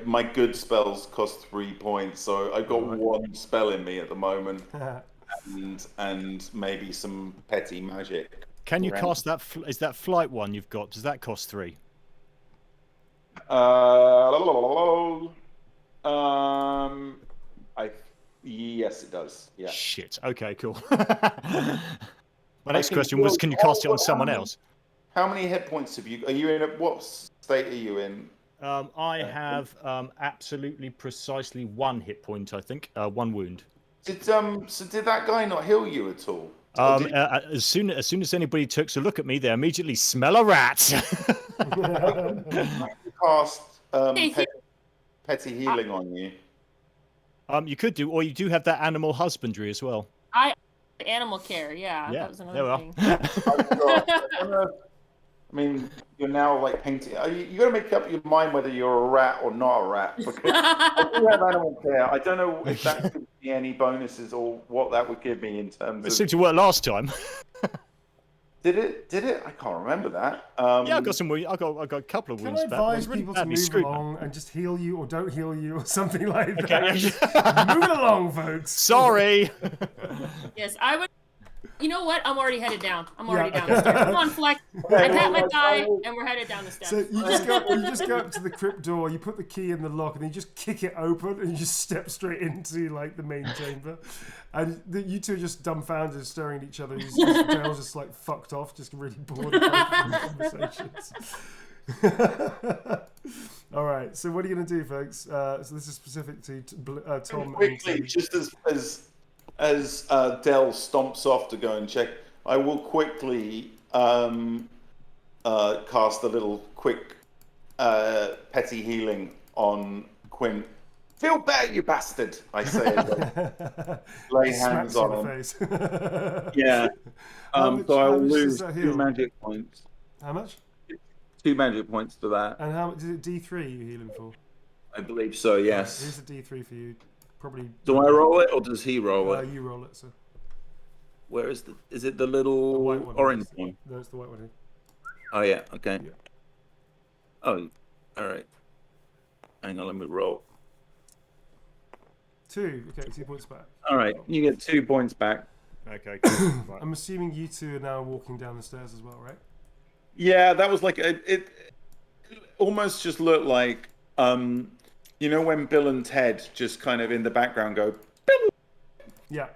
My good spells cost 3 points, so I've got 1 spell in me at the moment, and maybe some petty magic. Can you cast that? Is that flight one you've got? Does that cost 3? Yes, it does. Yeah. Shit. Okay, cool. My next question was, can you cast it on someone else? How many hit points have you? Are you in? What state are you in? I have absolutely precisely 1 hit point. I think 1 wound. So did that guy not heal you at all? As soon as anybody takes a look at me, they immediately smell a rat. Cast Hey, petty healing on you. You could do, or you do have that animal husbandry as well. Animal care, yeah. Yeah, That was there another we are. thing. I mean, you're now like painting. You got to make up your mind whether you're a rat or not a rat. Because I do have animal care. I don't know if that could be any bonuses or what that would give me in terms It of. seemed to work last time. Did it? I can't remember that. Yeah, I got some. I got a couple of Can wounds I back. I was advise really people to badly move screwed. along and just heal you or don't heal you or something like that? Okay. Move it along, folks. Sorry. Yes, I would. You know what? I'm already headed down. I'm already Yeah, down okay. the stairs. Come on, Fleck. I pat my thigh, and we're headed down the steps. So you just go up to the crypt door, you put the key in the lock, and then you just kick it open, and you just step straight into like the main chamber. And you two are just dumbfounded, staring at each other. Dale's just like fucked off, just really bored of both the conversations. All right. So what are you gonna do, folks? So this is specific to Tom. Quickly, just as Dell stomps off to go and check, I will quickly cast a little quick petty healing on Quinn. Feel better, you bastard! I say, lay hands on him. Face. Yeah. So I will lose 2 magic points. How much? 2 magic points to that. And how much is it? D3 you healing for? I believe so. Yes. Here's a D3 for you. Probably. Do I roll it or does he roll it? You roll it, sir. Where is is it the little white one, orange one? No, it's the white one here. Oh yeah. Okay. Yeah. Oh, all right. Hang on, let me roll. 2. Okay, 2 points back. All right, you get 2 points back. Okay. Cool. Right. I'm assuming you two are now walking down the stairs as well, right? Yeah, that was like it almost just looked like you know when Bill and Ted just kind of in the background go Bill. Yeah.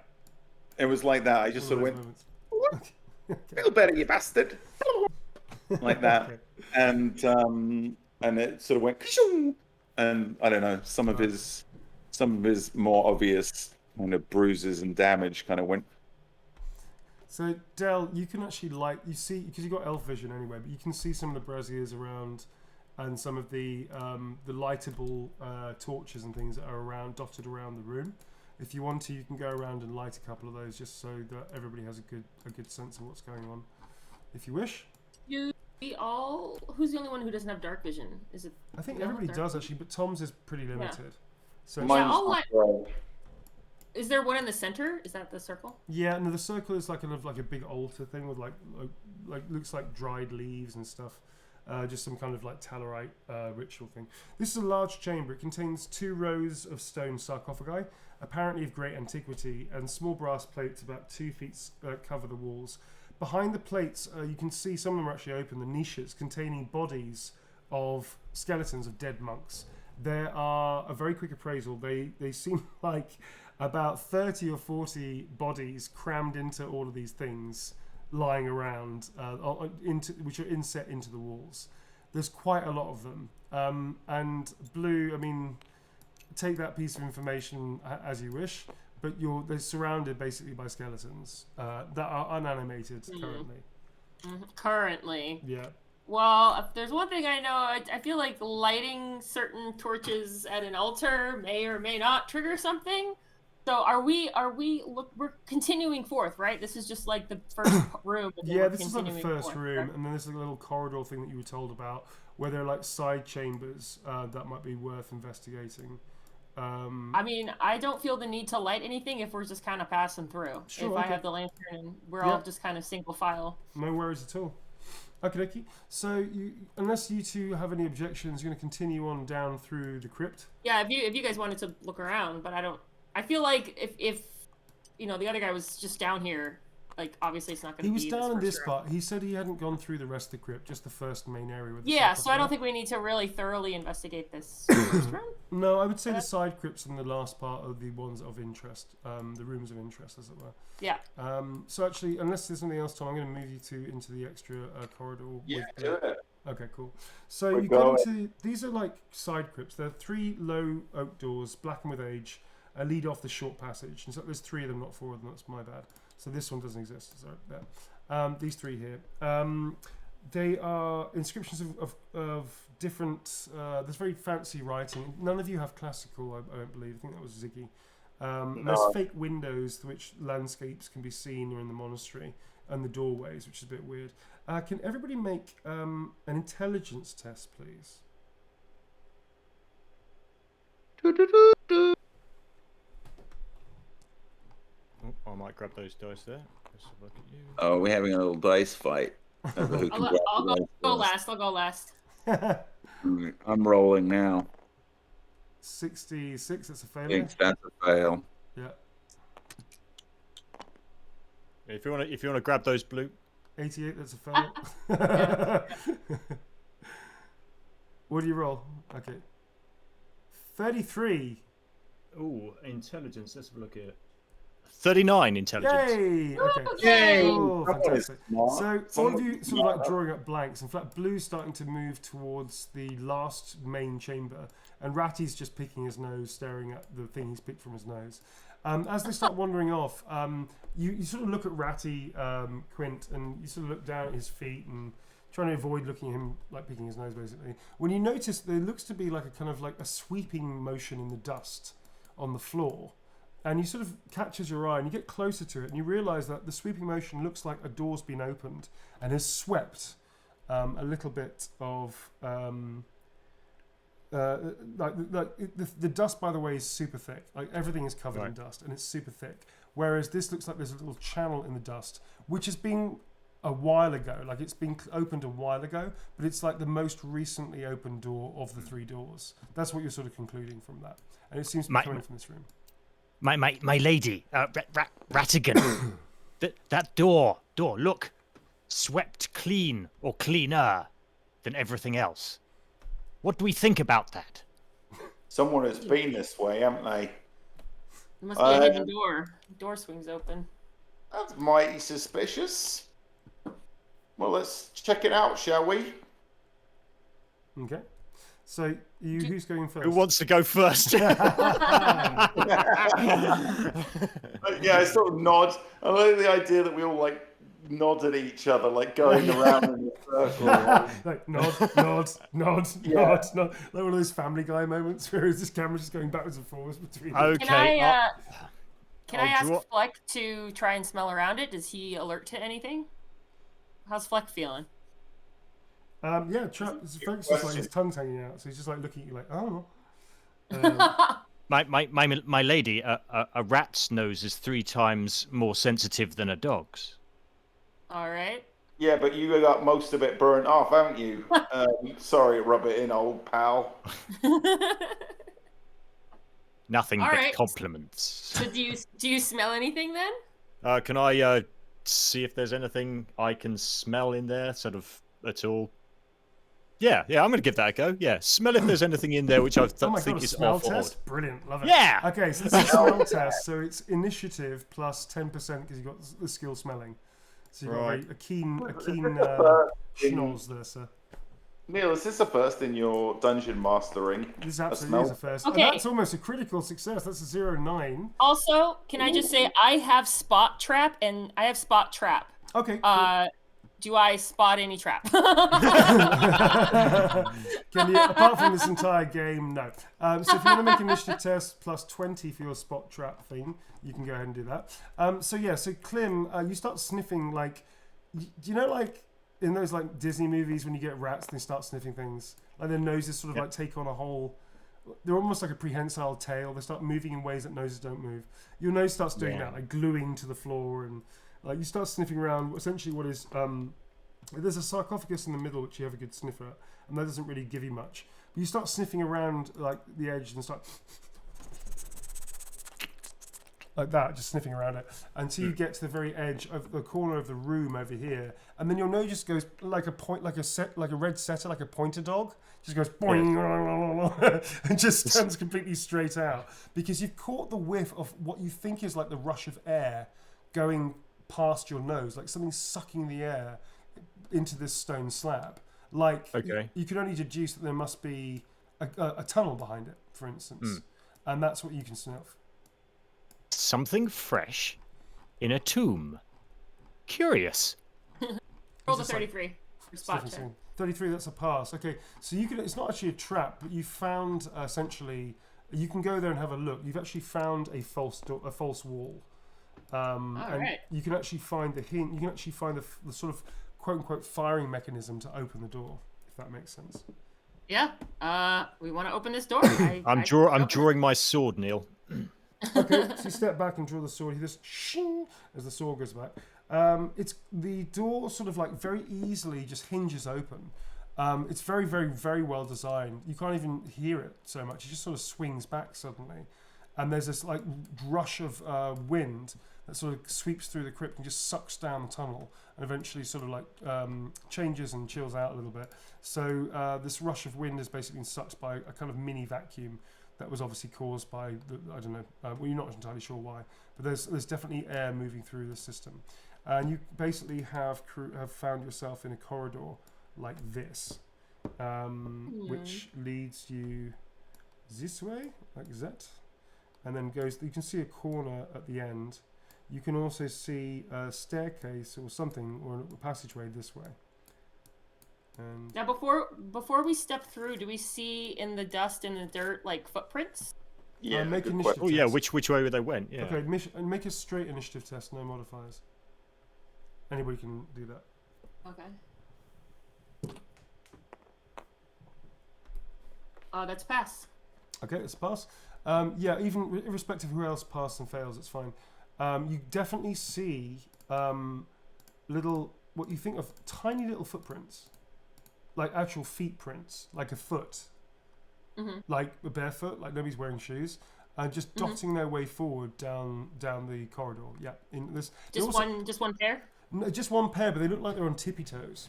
It was like that. I just sort of went Moments. feel better, you bastard. Like that. Okay. And it sort of went ka-shoo! And I don't know, some of his more obvious kind of bruises and damage kind of went. So Del, you can actually you see because you've got elf vision anyway, but you can see some of the braziers around, and some of the lightable torches and things that are dotted around the room. If you want to, you can go around and light a couple of those just so that everybody has a good sense of what's going on, if you wish. Who's the only one who doesn't have dark vision? Is it? I think everybody does actually, but Tom's is pretty limited. Yeah. So I'll light. Is there one in the center? Is that the circle? Yeah, no, the circle is like a big altar thing with like looks like dried leaves and stuff. Just some kind of like Tallarite ritual thing. This is a large chamber. It contains 2 rows of stone sarcophagi, apparently of great antiquity, and small brass plates about 2 feet cover the walls. Behind the plates, you can see some of them are actually open, the niches containing bodies of skeletons of dead monks. There are, a very quick appraisal, they seem like about 30 or 40 bodies crammed into all of these things lying around, which are inset into the walls. There's quite a lot of them. And Blue, I mean, take that piece of information as you wish, but they're surrounded basically by skeletons that are unanimated currently. Currently. Yeah. Well, if there's one thing I know, I feel like lighting certain torches at an altar may or may not trigger something. So we're continuing forth, right? This is just like the first room. Yeah, this is like the first room, and then there's a little corridor thing that you were told about, where there are like side chambers that might be worth investigating. I mean, I don't feel the need to light anything if we're just kind of passing through. Sure, if I have the lantern and we're all just kind of single file. No worries at all. Okay. So, unless you two have any objections, you're going to continue on down through the crypt. Yeah, if you guys wanted to look around, but I don't. I feel like if the other guy was just down here, like obviously it's not going to be. He was down in this part. He said he hadn't gone through the rest of the crypt, just the first main area. With the so I don't think we need to really thoroughly investigate this first room. No, I would say the side crypts and the last part are the ones of interest, the rooms of interest, as it were. Yeah. So actually, unless there's something else, Tom, I'm going to move you two into the extra corridor. Yeah, do it. Okay, cool. So you go into these are like side crypts. There are 3 low oak doors, blackened with age, lead off the short passage. And so there's 3 of them, not 4 of them. That's my bad. So this one doesn't exist. So these three here. They are inscriptions of different. There's very fancy writing. None of you have classical, I don't believe. I think that was Ziggy. There's fake windows through which landscapes can be seen in the monastery, and the doorways, which is a bit weird. Can everybody make an intelligence test, please? Oh, I might grab those dice there. Let's have a look at you. Oh, we're having a little dice fight. I'll go last. I'll go last. I'm rolling now. 66. That's a I failure. think that's a fail. Yeah. If you want to grab those blue. 88. That's a fail. What do you roll? Okay. 33. Oh, intelligence. Let's have a look at it. 39 intelligence. Yay! Okay. Yay! Oh, fantastic. Smart. So all of you sort of like drawing up blanks. In fact, Blue's starting to move towards the last main chamber, and Ratty's just picking his nose, staring at the thing he's picked from his nose. As they start wandering off, you sort of look at Ratty, Quint, and you sort of look down at his feet and trying to avoid looking at him like picking his nose, basically. When you notice there looks to be like a kind of like a sweeping motion in the dust on the floor. And you sort of catches your eye, and you get closer to it, and you realise that the sweeping motion looks like a door's been opened and has swept a little bit of the dust. By the way, is super thick. Like everything is covered in dust, and it's super thick. Whereas this looks like there's a little channel in the dust, which has been a while ago. Like it's been opened a while ago, but it's like the most recently opened door of the three doors. That's what you're sort of concluding from that, and it seems to be coming from this room. My lady, Rattigan, that door, look, swept clean or cleaner than everything else. What do we think about that? Someone has been this way, haven't they? It must be a hidden door. Door swings open. That's mighty suspicious. Well, let's check it out, shall we? Okay. So who's going first? Who wants to go first? Yeah, I sort of nod. I like the idea that we all like nod at each other, like going around in a circle. Like nod. Like one of those Family Guy moments where this camera's just going backwards and forwards between. Okay. Can I ask Fleck to try and smell around it? Does he alert to anything? How's Fleck feeling? Yeah, Frank's just like his tongue's hanging out, so he's just like looking at you like, oh. My lady, a rat's nose is 3 times more sensitive than a dog's. All right. Yeah, but you got most of it burnt off, haven't you? Sorry, rub it in, old pal. Nothing but compliments. So do you smell anything then? Can I see if there's anything I can smell in there, sort of at all? Yeah, I'm going to give that a go. Yeah, smell if there's anything in there which I think is smell off or test? odd. Brilliant, love it. Yeah! Okay, so it's a smell test, so it's initiative plus 10% because you've got the skill smelling. So you've got a keen schnoz there, sir. Neil, is this a first in your dungeon mastering? This absolutely is a first. Okay. And that's almost a critical success. That's a 0-9. Also, can I just say I have spot trap and I have spot trap. Okay. Cool. Do I spot any trap? Can you, apart from this entire game, no. So if you want to make an initiative test plus 20 for your spot trap thing, you can go ahead and do that. So Clem, you start sniffing like, do you know like in those like Disney movies when you get rats, they start sniffing things, like their noses sort of like take on a whole. They're almost like a prehensile tail. They start moving in ways that noses don't move. Your nose starts doing that, like gluing to the floor and. Like you start sniffing around. Essentially, what is there's a sarcophagus in the middle which you have a good sniffer at, and that doesn't really give you much. But you start sniffing around like the edge and start like that, just sniffing around it until you get to the very edge of the corner of the room over here, and then your nose just goes like a point, like a red setter, like a pointer dog, just goes boing and just stands completely straight out because you've caught the whiff of what you think is like the rush of air going past your nose, like something sucking the air into this stone slab. Like you can only deduce that there must be a tunnel behind it, for instance, and that's what you can sniff. Something fresh. in a tomb. Curious. Roll the 33 for spot check. 33, that's a pass. Okay, so you can. It's not actually a trap, but you found essentially. You can go there and have a look. You've actually found a false wall. And right. you can actually find the hint. You can actually find the sort of quote unquote firing mechanism to open the door, if that makes sense. Yeah. We want to open this door. I'm drawing my sword, Neil. Okay, so you step back and draw the sword. You hear this shing as the sword goes back. It's the door sort of like very easily just hinges open. It's very, very, very well designed. You can't even hear it so much. It just sort of swings back suddenly. And there's this like rush of wind that sort of sweeps through the crypt and just sucks down the tunnel and eventually sort of like changes and chills out a little bit. So this rush of wind is basically been sucked by a kind of mini vacuum that was obviously caused by, I don't know, well, you're not entirely sure why, but there's definitely air moving through the system. And you basically have found yourself in a corridor like this, which leads you this way, like that, and then goes. You can see a corner at the end. You can also see a staircase or something, or a passageway this way. And now, before we step through, do we see in the dust and the dirt like footprints? Yeah. make good initiative. Oh yeah, test. which way they went? Yeah. Okay, make a straight initiative test, no modifiers. Anybody can do that. Okay. That's pass. Okay, it's a pass. Yeah, even irrespective of who else passes and fails, it's fine. You definitely see little, what you think of tiny little footprints, like actual feet prints, like a foot, like a barefoot, like nobody's wearing shoes, and just dotting their way forward down the corridor. Yeah, in this. Just one pair. No, just one pair, but they look like they're on tippy toes.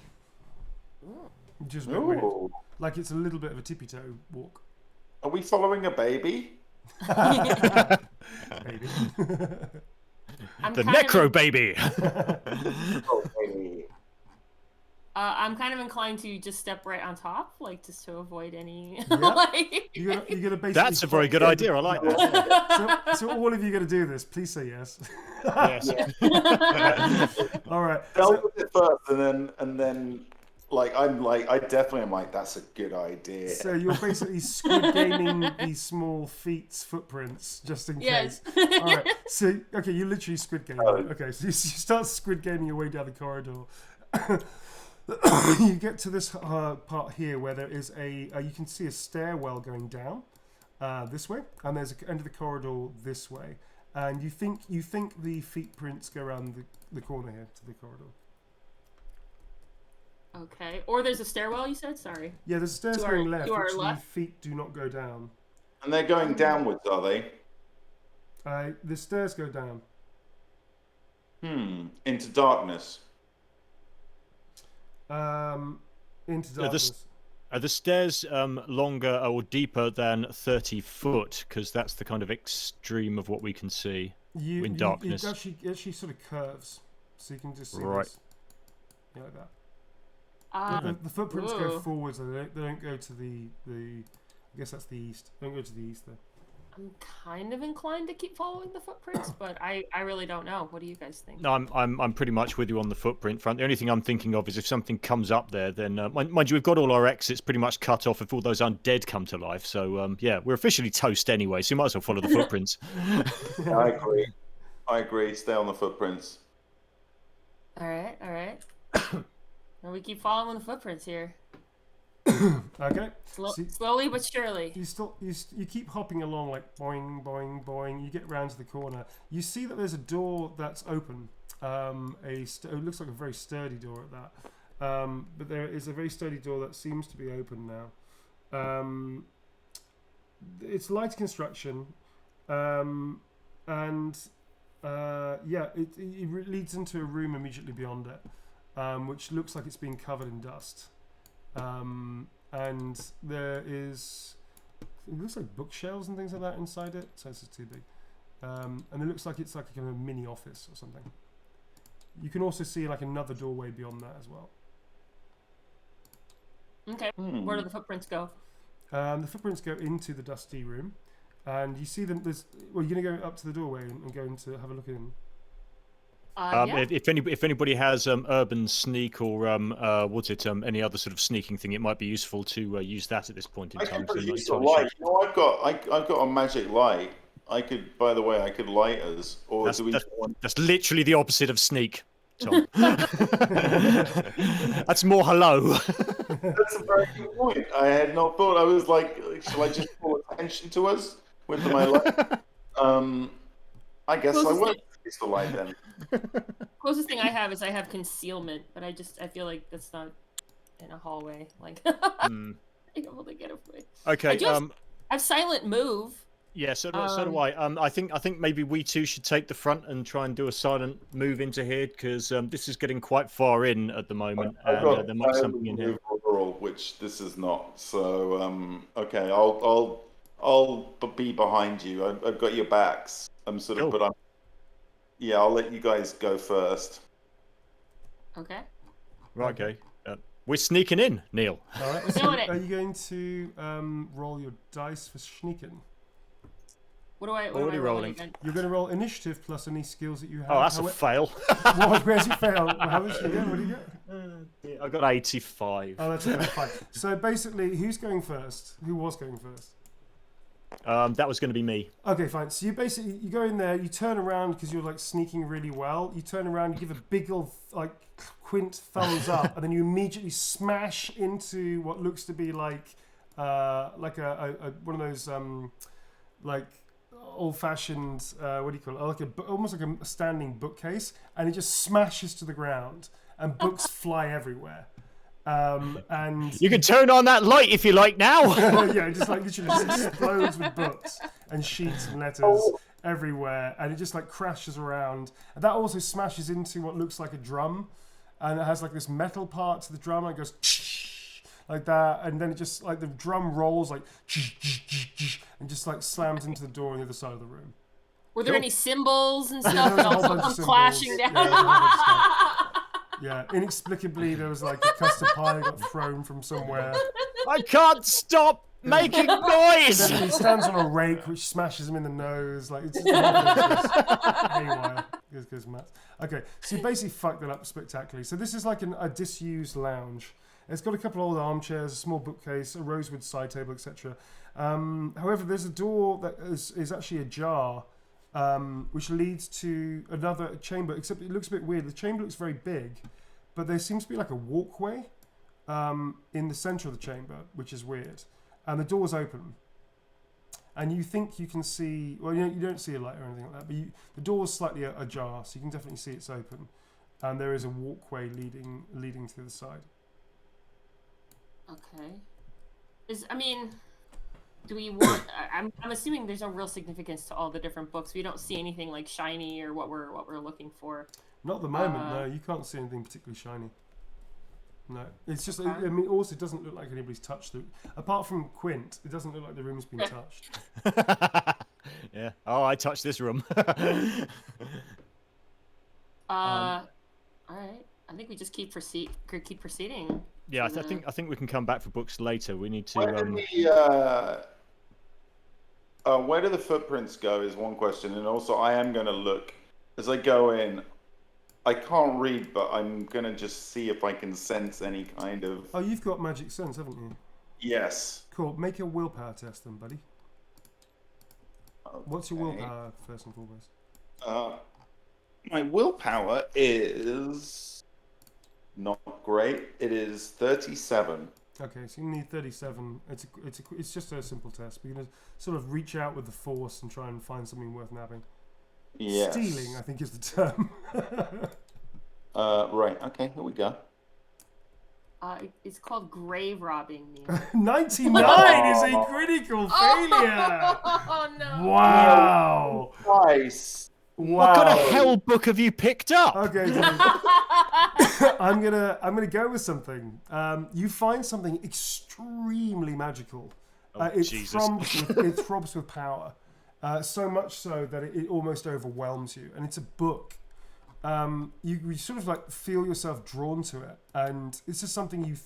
Which is a bit weird. Like it's a little bit of a tippy toe walk. Are we following a baby? Maybe. The necro baby. Oh, baby. I'm kind of inclined to just step right on top, like just to avoid any. Yeah. like... You're gonna basically. That's a very good idea. I like that. So all of you gonna do this. Please say yes. Yes. All right. Start with it first, and then, like I definitely am like that's a good idea. So you're basically squid gaming these small feet's footprints just in Yes. case. All right. So okay, you literally squid game. Okay, so you start squid gaming your way down the corridor. You get to this part here where there is you can see a stairwell going down this way, and there's an end of the corridor this way, and you think the feet prints go around the corner here to the corridor. Okay. Or there's a stairwell. You said. Sorry. Yeah, there's stairs going left, to our which left? the feet do not go down. And they're going downwards, are they? The stairs go down. Into darkness. Into darkness. Are the stairs longer or deeper than 30 foot? Because that's the kind of extreme of what we can see in darkness. It actually sort of curves, so you can just see Right. this. Yeah, like that. The footprints go forwards, and they don't go to the. I guess that's the east. They don't go to the east there. I'm kind of inclined to keep following the footprints, but I really don't know. What do you guys think? No, I'm pretty much with you on the footprint front. The only thing I'm thinking of is if something comes up there, then mind you, we've got all our exits pretty much cut off if all those undead come to life. So yeah, we're officially toast anyway. So you might as well follow the footprints. I agree. Stay on the footprints. All right. And we keep following the footprints here. Okay. Slowly but surely. You keep hopping along like boing, boing, boing. You get round to the corner. You see that there's a door that's open. It looks like a very sturdy door at that. But there is a very sturdy door that seems to be open now. It's light construction, and it leads into a room immediately beyond it, which looks like it's been covered in dust. And there is, it looks like bookshelves and things like that inside it, so this is too big. And it looks like it's like a kind of mini office or something. You can also see like another doorway beyond that as well. Okay, where do the footprints go? The footprints go into the dusty room, and you see them. You're gonna go up to the doorway and go in to have a look in. Yeah. If anybody has urban sneak or any other sort of sneaking thing, it might be useful to use that at this point in I time. could So I'm not produce a entirely light. sure. You know, I've got a magic light. I could, by the way, I could light us. Or do we? That's literally the opposite of sneak, Tom. That's more hello. That's a very good point. I had not thought. I was like, shall I just call attention to us with my light? I guess I will use the light then. Closest thing I have is I have concealment, but I feel like that's not in a hallway. Like, I'm able to get away. Okay. I have silent move. Yeah, so do I. I think maybe we two should take the front and try and do a silent move into here because this is getting quite far in at the moment, and there might be something in here. Overall, which this is not. So okay, I'll be behind you. I've got your backs. I'm sort of, but yeah, I'll let you guys go first. Okay. Right. Okay. We're sneaking in, Neil. All right. So are you going to roll your dice for sneaking? What am I rolling? You're going to roll initiative plus any skills that you have. Oh, that's a fail. Where's your fail? How much did you get? What do you get? I got 85. Oh, that's okay, fine. So basically, who's going first? Who was going first? That was going to be me. Okay, fine. So you go in there, you turn around because you're like sneaking really well. You turn around, you give a big old like Quint thumbs up, and then you immediately smash into what looks to be like a one of those like old-fashioned what do you call it? Almost like a standing bookcase, and it just smashes to the ground, and books fly everywhere. And you can turn on that light if you like now. Yeah, it just like literally just explodes with books and sheets and letters everywhere, and it just like crashes around. And that also smashes into what looks like a drum, and it has like this metal part to the drum, and it goes like that, and then it just like the drum rolls like and just like slams into the door on the other side of the room. Were there any symbols and stuff? Yeah, there was a whole bunch of clashing symbols. down. Yeah, inexplicably there was like a custard pie that got thrown from somewhere. I can't stop making noise. Then he stands on a rake which smashes him in the nose. Like it's just haywire. It goes mad. Okay, so you basically fucked that up spectacularly. So this is like a disused lounge. It's got a couple of old armchairs, a small bookcase, a rosewood side table, etc. However, there's a door that is actually ajar, which leads to another chamber, except it looks a bit weird. The chamber looks very big, but there seems to be like a walkway in the center of the chamber, which is weird. And the door's open. And you think you can see, well, you don't see a light or anything like that, but the door's slightly ajar, so you can definitely see it's open. And there is a walkway leading to the other side. Okay. Do we want? I'm assuming there's no real significance to all the different books. We don't see anything like shiny or what we're looking for. Not at the moment, no. You can't see anything particularly shiny. No, it's just. I mean, also, it doesn't look like anybody's touched it. Apart from Quint, it doesn't look like the room's been touched. Yeah. Oh, I touched this room. All right. I think we just keep proceeding. Yeah, I think we can come back for books later. We need to. Where do the footprints go is one question, and also I am going to look as I go in. I can't read, but I'm going to just see if I can sense any kind of. Oh, you've got magic sense, haven't you? Yes. Cool. Make a willpower test, then, buddy. Okay. What's your willpower first and foremost? My willpower is not great. It is 37. Okay, so you need 37. It's just a simple test. We're gonna sort of reach out with the force and try and find something worth nabbing. Yes. Stealing, I think, is the term. Right. Okay. Here we go. It's called grave robbing. 99 is a critical failure. Oh no! Wow. Nice. Wow. What kind of hell book have you picked up? Okay, so I'm gonna go with something. You find something extremely magical. It throbs with power, so much so that it almost overwhelms you. And it's a book. You sort of like feel yourself drawn to it, and it's just something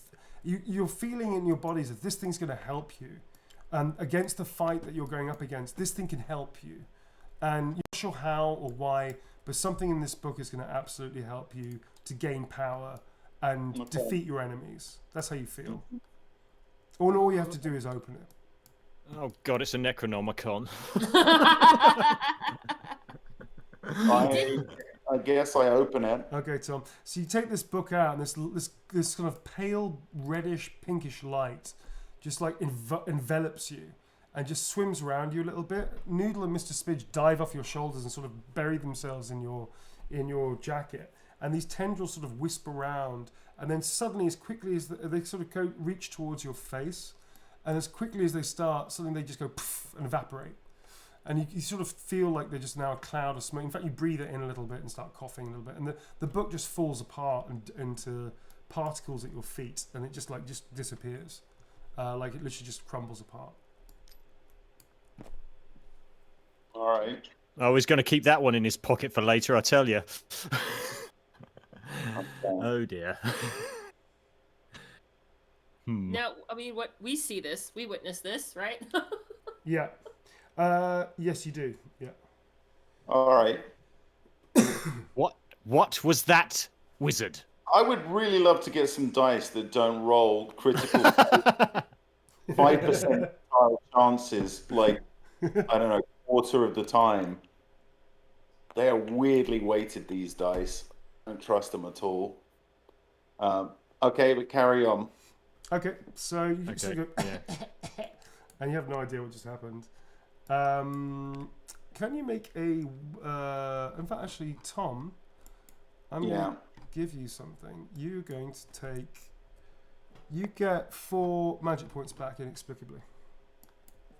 you're feeling in your bodies that this thing's going to help you against the fight that you're going up against. This thing can help you. and you're not sure how or why, but something in this book is going to absolutely help you to gain power and defeat your enemies. That's how you feel. All you have to do is open it. Oh god, it's a Necronomicon. I guess I open it. Okay, Tom. So you take this book out, and this kind of pale reddish pinkish light just like envelops you and just swims around you a little bit. Noodle and Mr. Spidge dive off your shoulders and sort of bury themselves in your jacket. And these tendrils sort of wisp around, and then suddenly, as quickly as they sort of reach towards your face, and as quickly as they start, suddenly they just go poof and evaporate. And you sort of feel like they're just now a cloud of smoke. In fact, you breathe it in a little bit and start coughing a little bit. And the book just falls apart into particles at your feet, and it just disappears. Like it literally just crumbles apart. All right. Oh, he's going to keep that one in his pocket for later, I tell you. Oh dear. Now, I mean, what we see this, we witness this, right? Yeah. Yes, you do. Yeah. All right. What was that, wizard? I would really love to get some dice that don't roll critical 5% chances, like, I don't know, quarter of the time. They are weirdly weighted, these dice. I don't trust them at all. Okay, but carry on. Okay, so you Okay, sort of go, and you have no idea what just happened. Can you make a... in fact, actually, Tom, I'm going to give you something. You're going to take... You get 4 magic points back inexplicably.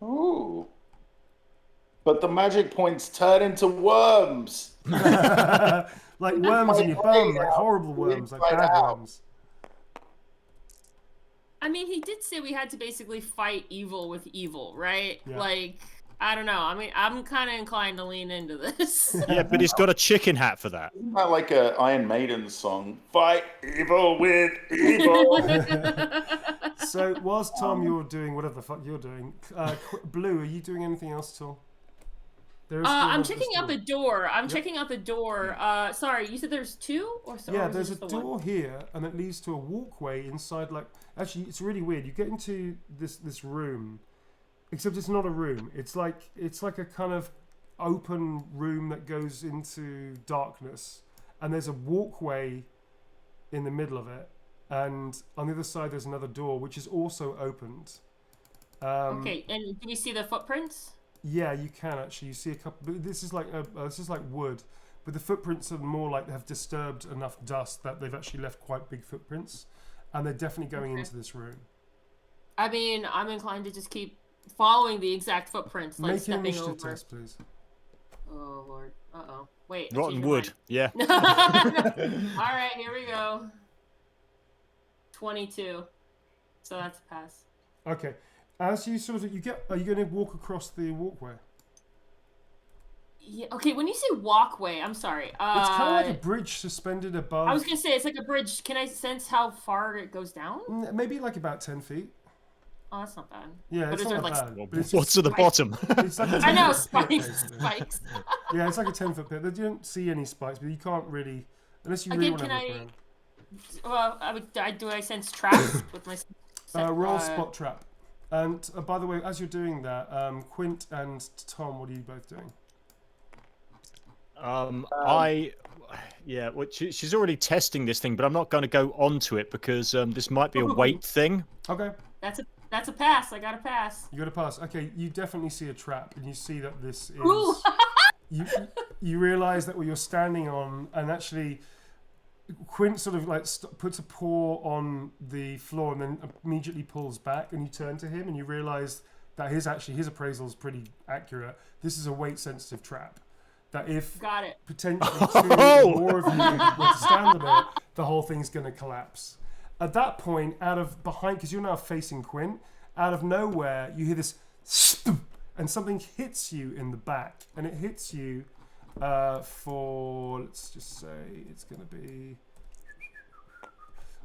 Ooh. But the magic points turn into worms. Like worms in your bum, like horrible worms, like bad worms. I mean, he did say we had to basically fight evil with evil, right? Yeah. Like, I don't know. I mean, I'm kind of inclined to lean into this. Yeah, but he's got a chicken hat for that. Isn't that like a Iron Maiden song? Fight evil with evil. So whilst Tom, you're doing whatever the fuck you're doing, Blue, are you doing anything else at all? I'm checking out the door. Checking out the door. Sorry, you said there's 2 or so? Yeah, or there's a the door one? here, and it leads to a walkway inside. Like, actually, it's really weird. You get into this room, except it's not a room. It's like a kind of open room that goes into darkness, and there's a walkway in the middle of it, and on the other side there's another door which is also opened. Okay, and do we see the footprints? Yeah, you can actually. You see a couple. But this is like wood, but the footprints are more like they have disturbed enough dust that they've actually left quite big footprints, and they're definitely going into this room. I mean, I'm inclined to just keep following the exact footprints, like Make an stepping initiative over. test, please. Oh Lord. Uh-oh. Wait. I Rotten changed my wood. mind. Yeah. All right, here we go. 22. So that's a pass. Okay. As you sort of are you going to walk across the walkway? Yeah. Okay. When you say walkway, I'm sorry. It's kind of like a bridge suspended above. I was gonna say it's like a bridge. Can I sense how far it goes down? Maybe like about 10 feet. Oh, that's not bad. Yeah, But it's is there not like bad. But it's What's at the bottom? It's like a I know 10-foot pit, spikes, basically. spikes. Yeah, it's like a 10-foot pit. You don't see any spikes, but you can't really, unless you really Again, want to can look I? around. Well, do I sense traps with my? Roll spot trap. And by the way, as you're doing that, Quint and Tom, what are you both doing? Well, she's already testing this thing, but I'm not going to go onto it because this might be a weight thing. Okay. That's a pass. I got a pass. You got to pass. Okay, you definitely see a trap, and you see that this is. Ooh. You realize that what you're standing on, and actually, Quint sort of like puts a paw on the floor and then immediately pulls back, and you turn to him and you realize that his appraisal is pretty accurate. This is a weight sensitive trap. That if Got it. potentially 2 or more of you were to stand on it, the whole thing's going to collapse. At that point, because you're now facing Quint, out of nowhere you hear this, and something hits you in the back, and it hits you. For let's just say it's going to be,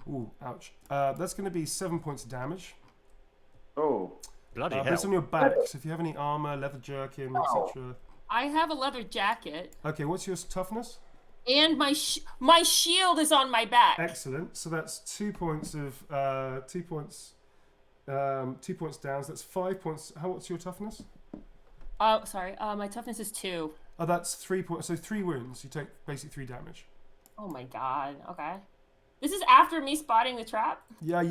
ooh, ouch. That's going to be 7 points of damage. Oh, Bloody but hell! it's on your back, so if you have any armor, leather jerkin, etc. I have a leather jacket, Okay, what's your toughness? and my shield is on my back. Excellent. So that's 2 points of 2 points 2 points down. So that's 5 points. What's your toughness? Oh, sorry. My toughness is 2. Oh, that's 3 points. So 3 wounds. You take basically 3 damage. Oh my god. Okay. This is after me spotting the trap. Yeah.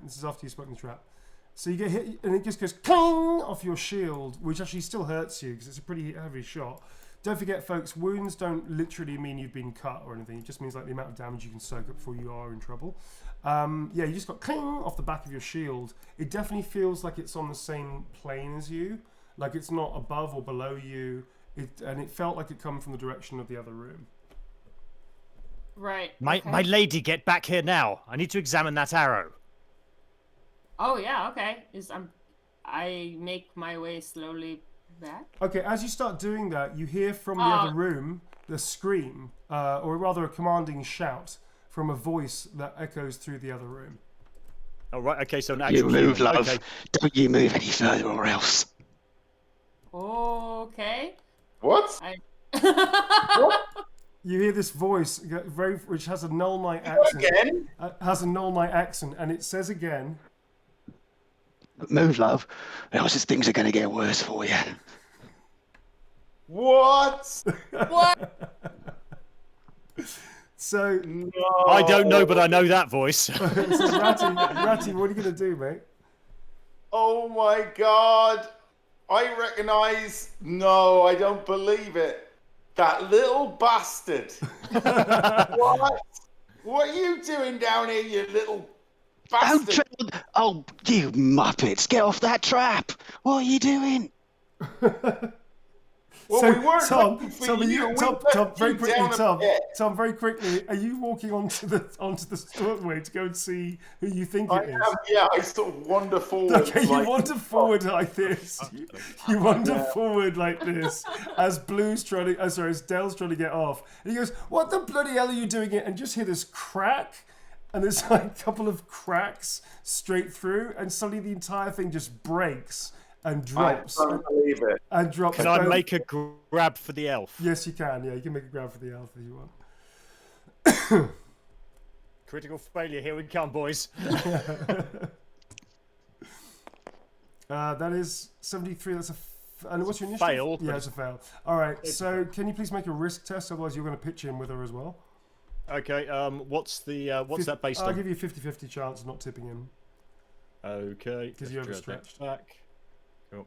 This is after you spoken the trap. So you get hit, and it just goes cling off your shield, which actually still hurts you because it's a pretty heavy shot. Don't forget, folks, wounds don't literally mean you've been cut or anything. It just means like the amount of damage you can soak up before you are in trouble. You just got cling off the back of your shield. It definitely feels like it's on the same plane as you, like it's not above or below you. And it felt like it come from the direction of the other room. Right. My lady, get back here now. I need to examine that arrow. Oh yeah. Okay. I make my way slowly back. Okay, as you start doing that, you hear from the other room the scream, or rather a commanding shout from a voice that echoes through the other room. Oh, right, okay, so an You actual move, human. love. Okay. Don't you move any further or else. Okay. What? You hear this voice, which has a null night accent. Again? Has a null night accent, and it says again. Move, love, or else things are going to get worse for you. What? What? So No. I don't know, but I know that voice. so Ratty, what are you gonna do, mate? Oh my god. I recognize. No, I don't believe it. That little bastard. What? What are you doing down here, you little bastard? Oh, you muppets, get off that trap. What are you doing? Well, So, we weren't Tom, looking for Tom, you. We Tom, left very you quickly, down a Tom, pit. Tom, very quickly, are you walking onto the doorway to go and see who you think I it is? am, yeah, I sort of wander forward. Okay, you like- wander forward like this. You wander forward like this as Blue's trying to, as Dell's trying to get off, and he goes, "What the bloody hell are you doing it?" And just hear this crack, and there's like a couple of cracks straight through, and suddenly the entire thing just breaks and drops. I don't believe it. And drops. Can I both- make a grab for the elf? Yes, you can. Yeah, you can make a grab for the elf if you want. Critical failure, here we come, boys. That is 73. That's a. And what's your initiative? Fail. Yeah, it's a fail. All right. So can you please make a risk test? Otherwise, you're going to pitch in with her as well. Okay, what's that based I'll on? give you a 50-50 chance of not tipping in. Okay. 'Cause you let's drag that overstretched. back. Cool.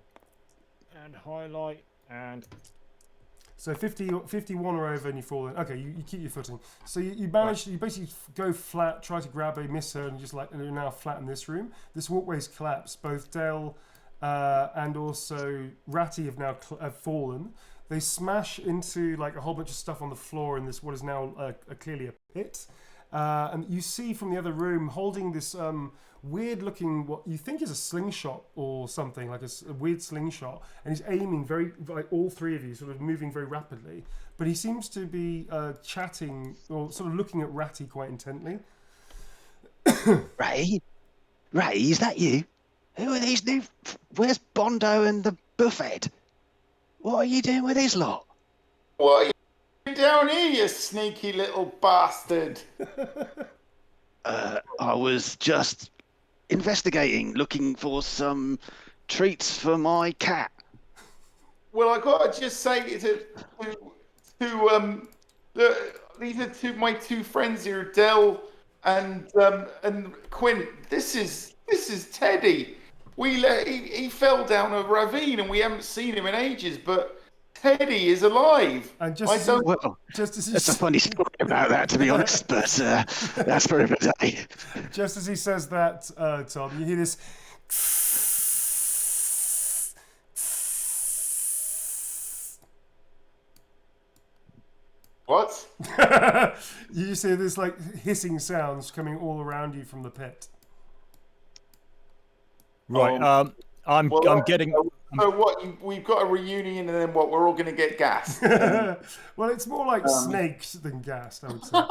And highlight and So 51 or over, and you fall in. Okay, you keep your footing. So you manage. You basically go flat, try to grab her, miss her, and and you're now flat in this room. This walkway's collapsed. Both Dale and also Ratty have now have fallen. They smash into like a whole bunch of stuff on the floor in this what is now clearly a pit. And you see from the other room holding this weird looking what you think is a slingshot or something, like a weird slingshot, and he's aiming very, like all three of you sort of moving very rapidly, but he seems to be chatting or sort of looking at Ratty quite intently. Ray, is that you? Who are these new? Where's Bondo and the buffet? What are you doing with his lot? What are you down here, you sneaky little bastard? I was just investigating, looking for some treats for my cat. Well, I gotta just say these are my two friends here, Dell and Quint. This is Teddy. He fell down a ravine and we haven't seen him in ages, but Teddy is alive. And That's a funny story about that, to be honest, but that's for another day. Just as he says that, Tom, you hear this. What? You see this like hissing sounds coming all around you from the pit. right. I'm getting. So what? We've got a reunion, and then what? We're all going to get gassed. Well, it's more like snakes than gas, I would say.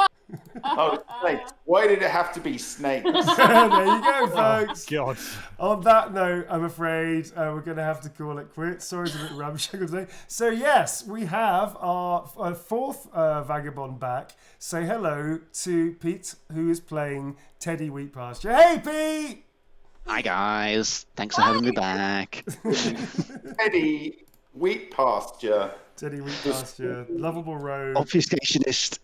Oh, snakes. Why did it have to be snakes? There you go, folks. God. On that note, I'm afraid we're going to have to call it quits. Sorry, it's a bit ramshackle today. So, yes, we have our fourth Vagabond back. Say hello to Pete, who is playing Teddy Wheatpasture. Hey, Pete! Hi guys, thanks for having me back. Teddy Wheatpasture. Teddy Wheatpasture, lovable rogue. Obfuscationist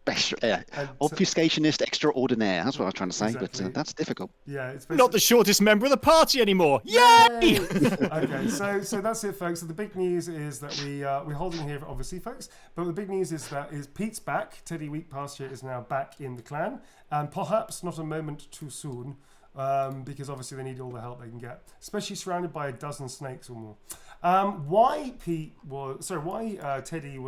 obfuscationist extraordinaire. That's what I was trying to say, Exactly. but that's difficult. Yeah, it's Not the shortest member of the party anymore. Yay! Okay, so that's it, folks. So the big news is that we're holding here, obviously, folks. But the big news is that Pete's back. Teddy Wheatpasture is now back in the clan, and perhaps not a moment too soon, because obviously they need all the help they can get, especially surrounded by a dozen snakes or more. Why Teddy was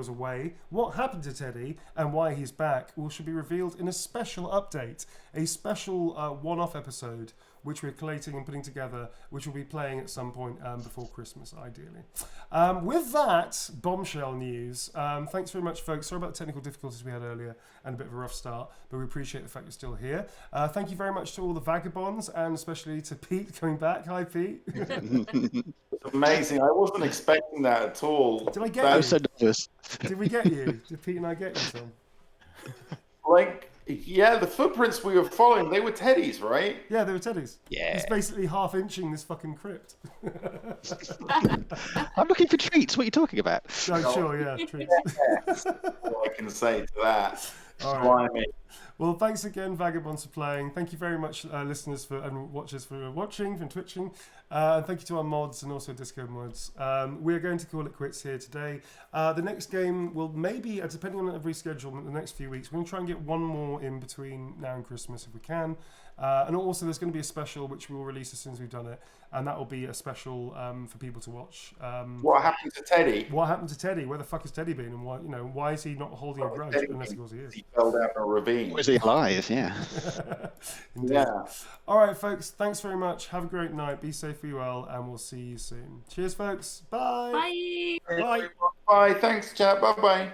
away, what happened to Teddy, and why he's back should be revealed in a special update, a special one-off episode which we're collating and putting together, which will be playing at some point before Christmas, ideally. With that bombshell news, thanks very much, folks. Sorry about the technical difficulties we had earlier and a bit of a rough start, but we appreciate the fact you're still here. Thank you very much to all the Vagabonds, and especially to Pete coming back. Hi, Pete. It's amazing. I wasn't expecting that at all. Did I get I'm you? so nervous. Did we get you? Did Pete and I get you, Tom? Yeah, the footprints we were following, they were Teddy's, right? Yeah, they were Teddy's. Yeah. He's basically half-inching this fucking crypt. I'm looking for treats. What are you talking about? Oh, sure, yeah, treats. That's all I can say to that. All right. Blimey. Well, thanks again, Vagabonds, for playing. Thank you very much, listeners and watchers for watching and twitching. And thank you to our mods and also Discord mods. We are going to call it quits here today. The next game will maybe, depending on every schedule in the next few weeks, we're going to try and get one more in between now and Christmas if we can. And also there's going to be a special which we will release as soon as we've done it. And that will be a special for people to watch. What happened to Teddy? What happened to Teddy? Where the fuck has Teddy been? And why is he not holding a grudge unless he goes he is? He fell down a ravine. Was he alive? Yeah. Yeah. All right, folks. Thanks very much. Have a great night. Be safe, be well, and we'll see you soon. Cheers, folks. Bye. Bye. Bye. Bye. Thanks, chat. Bye-bye.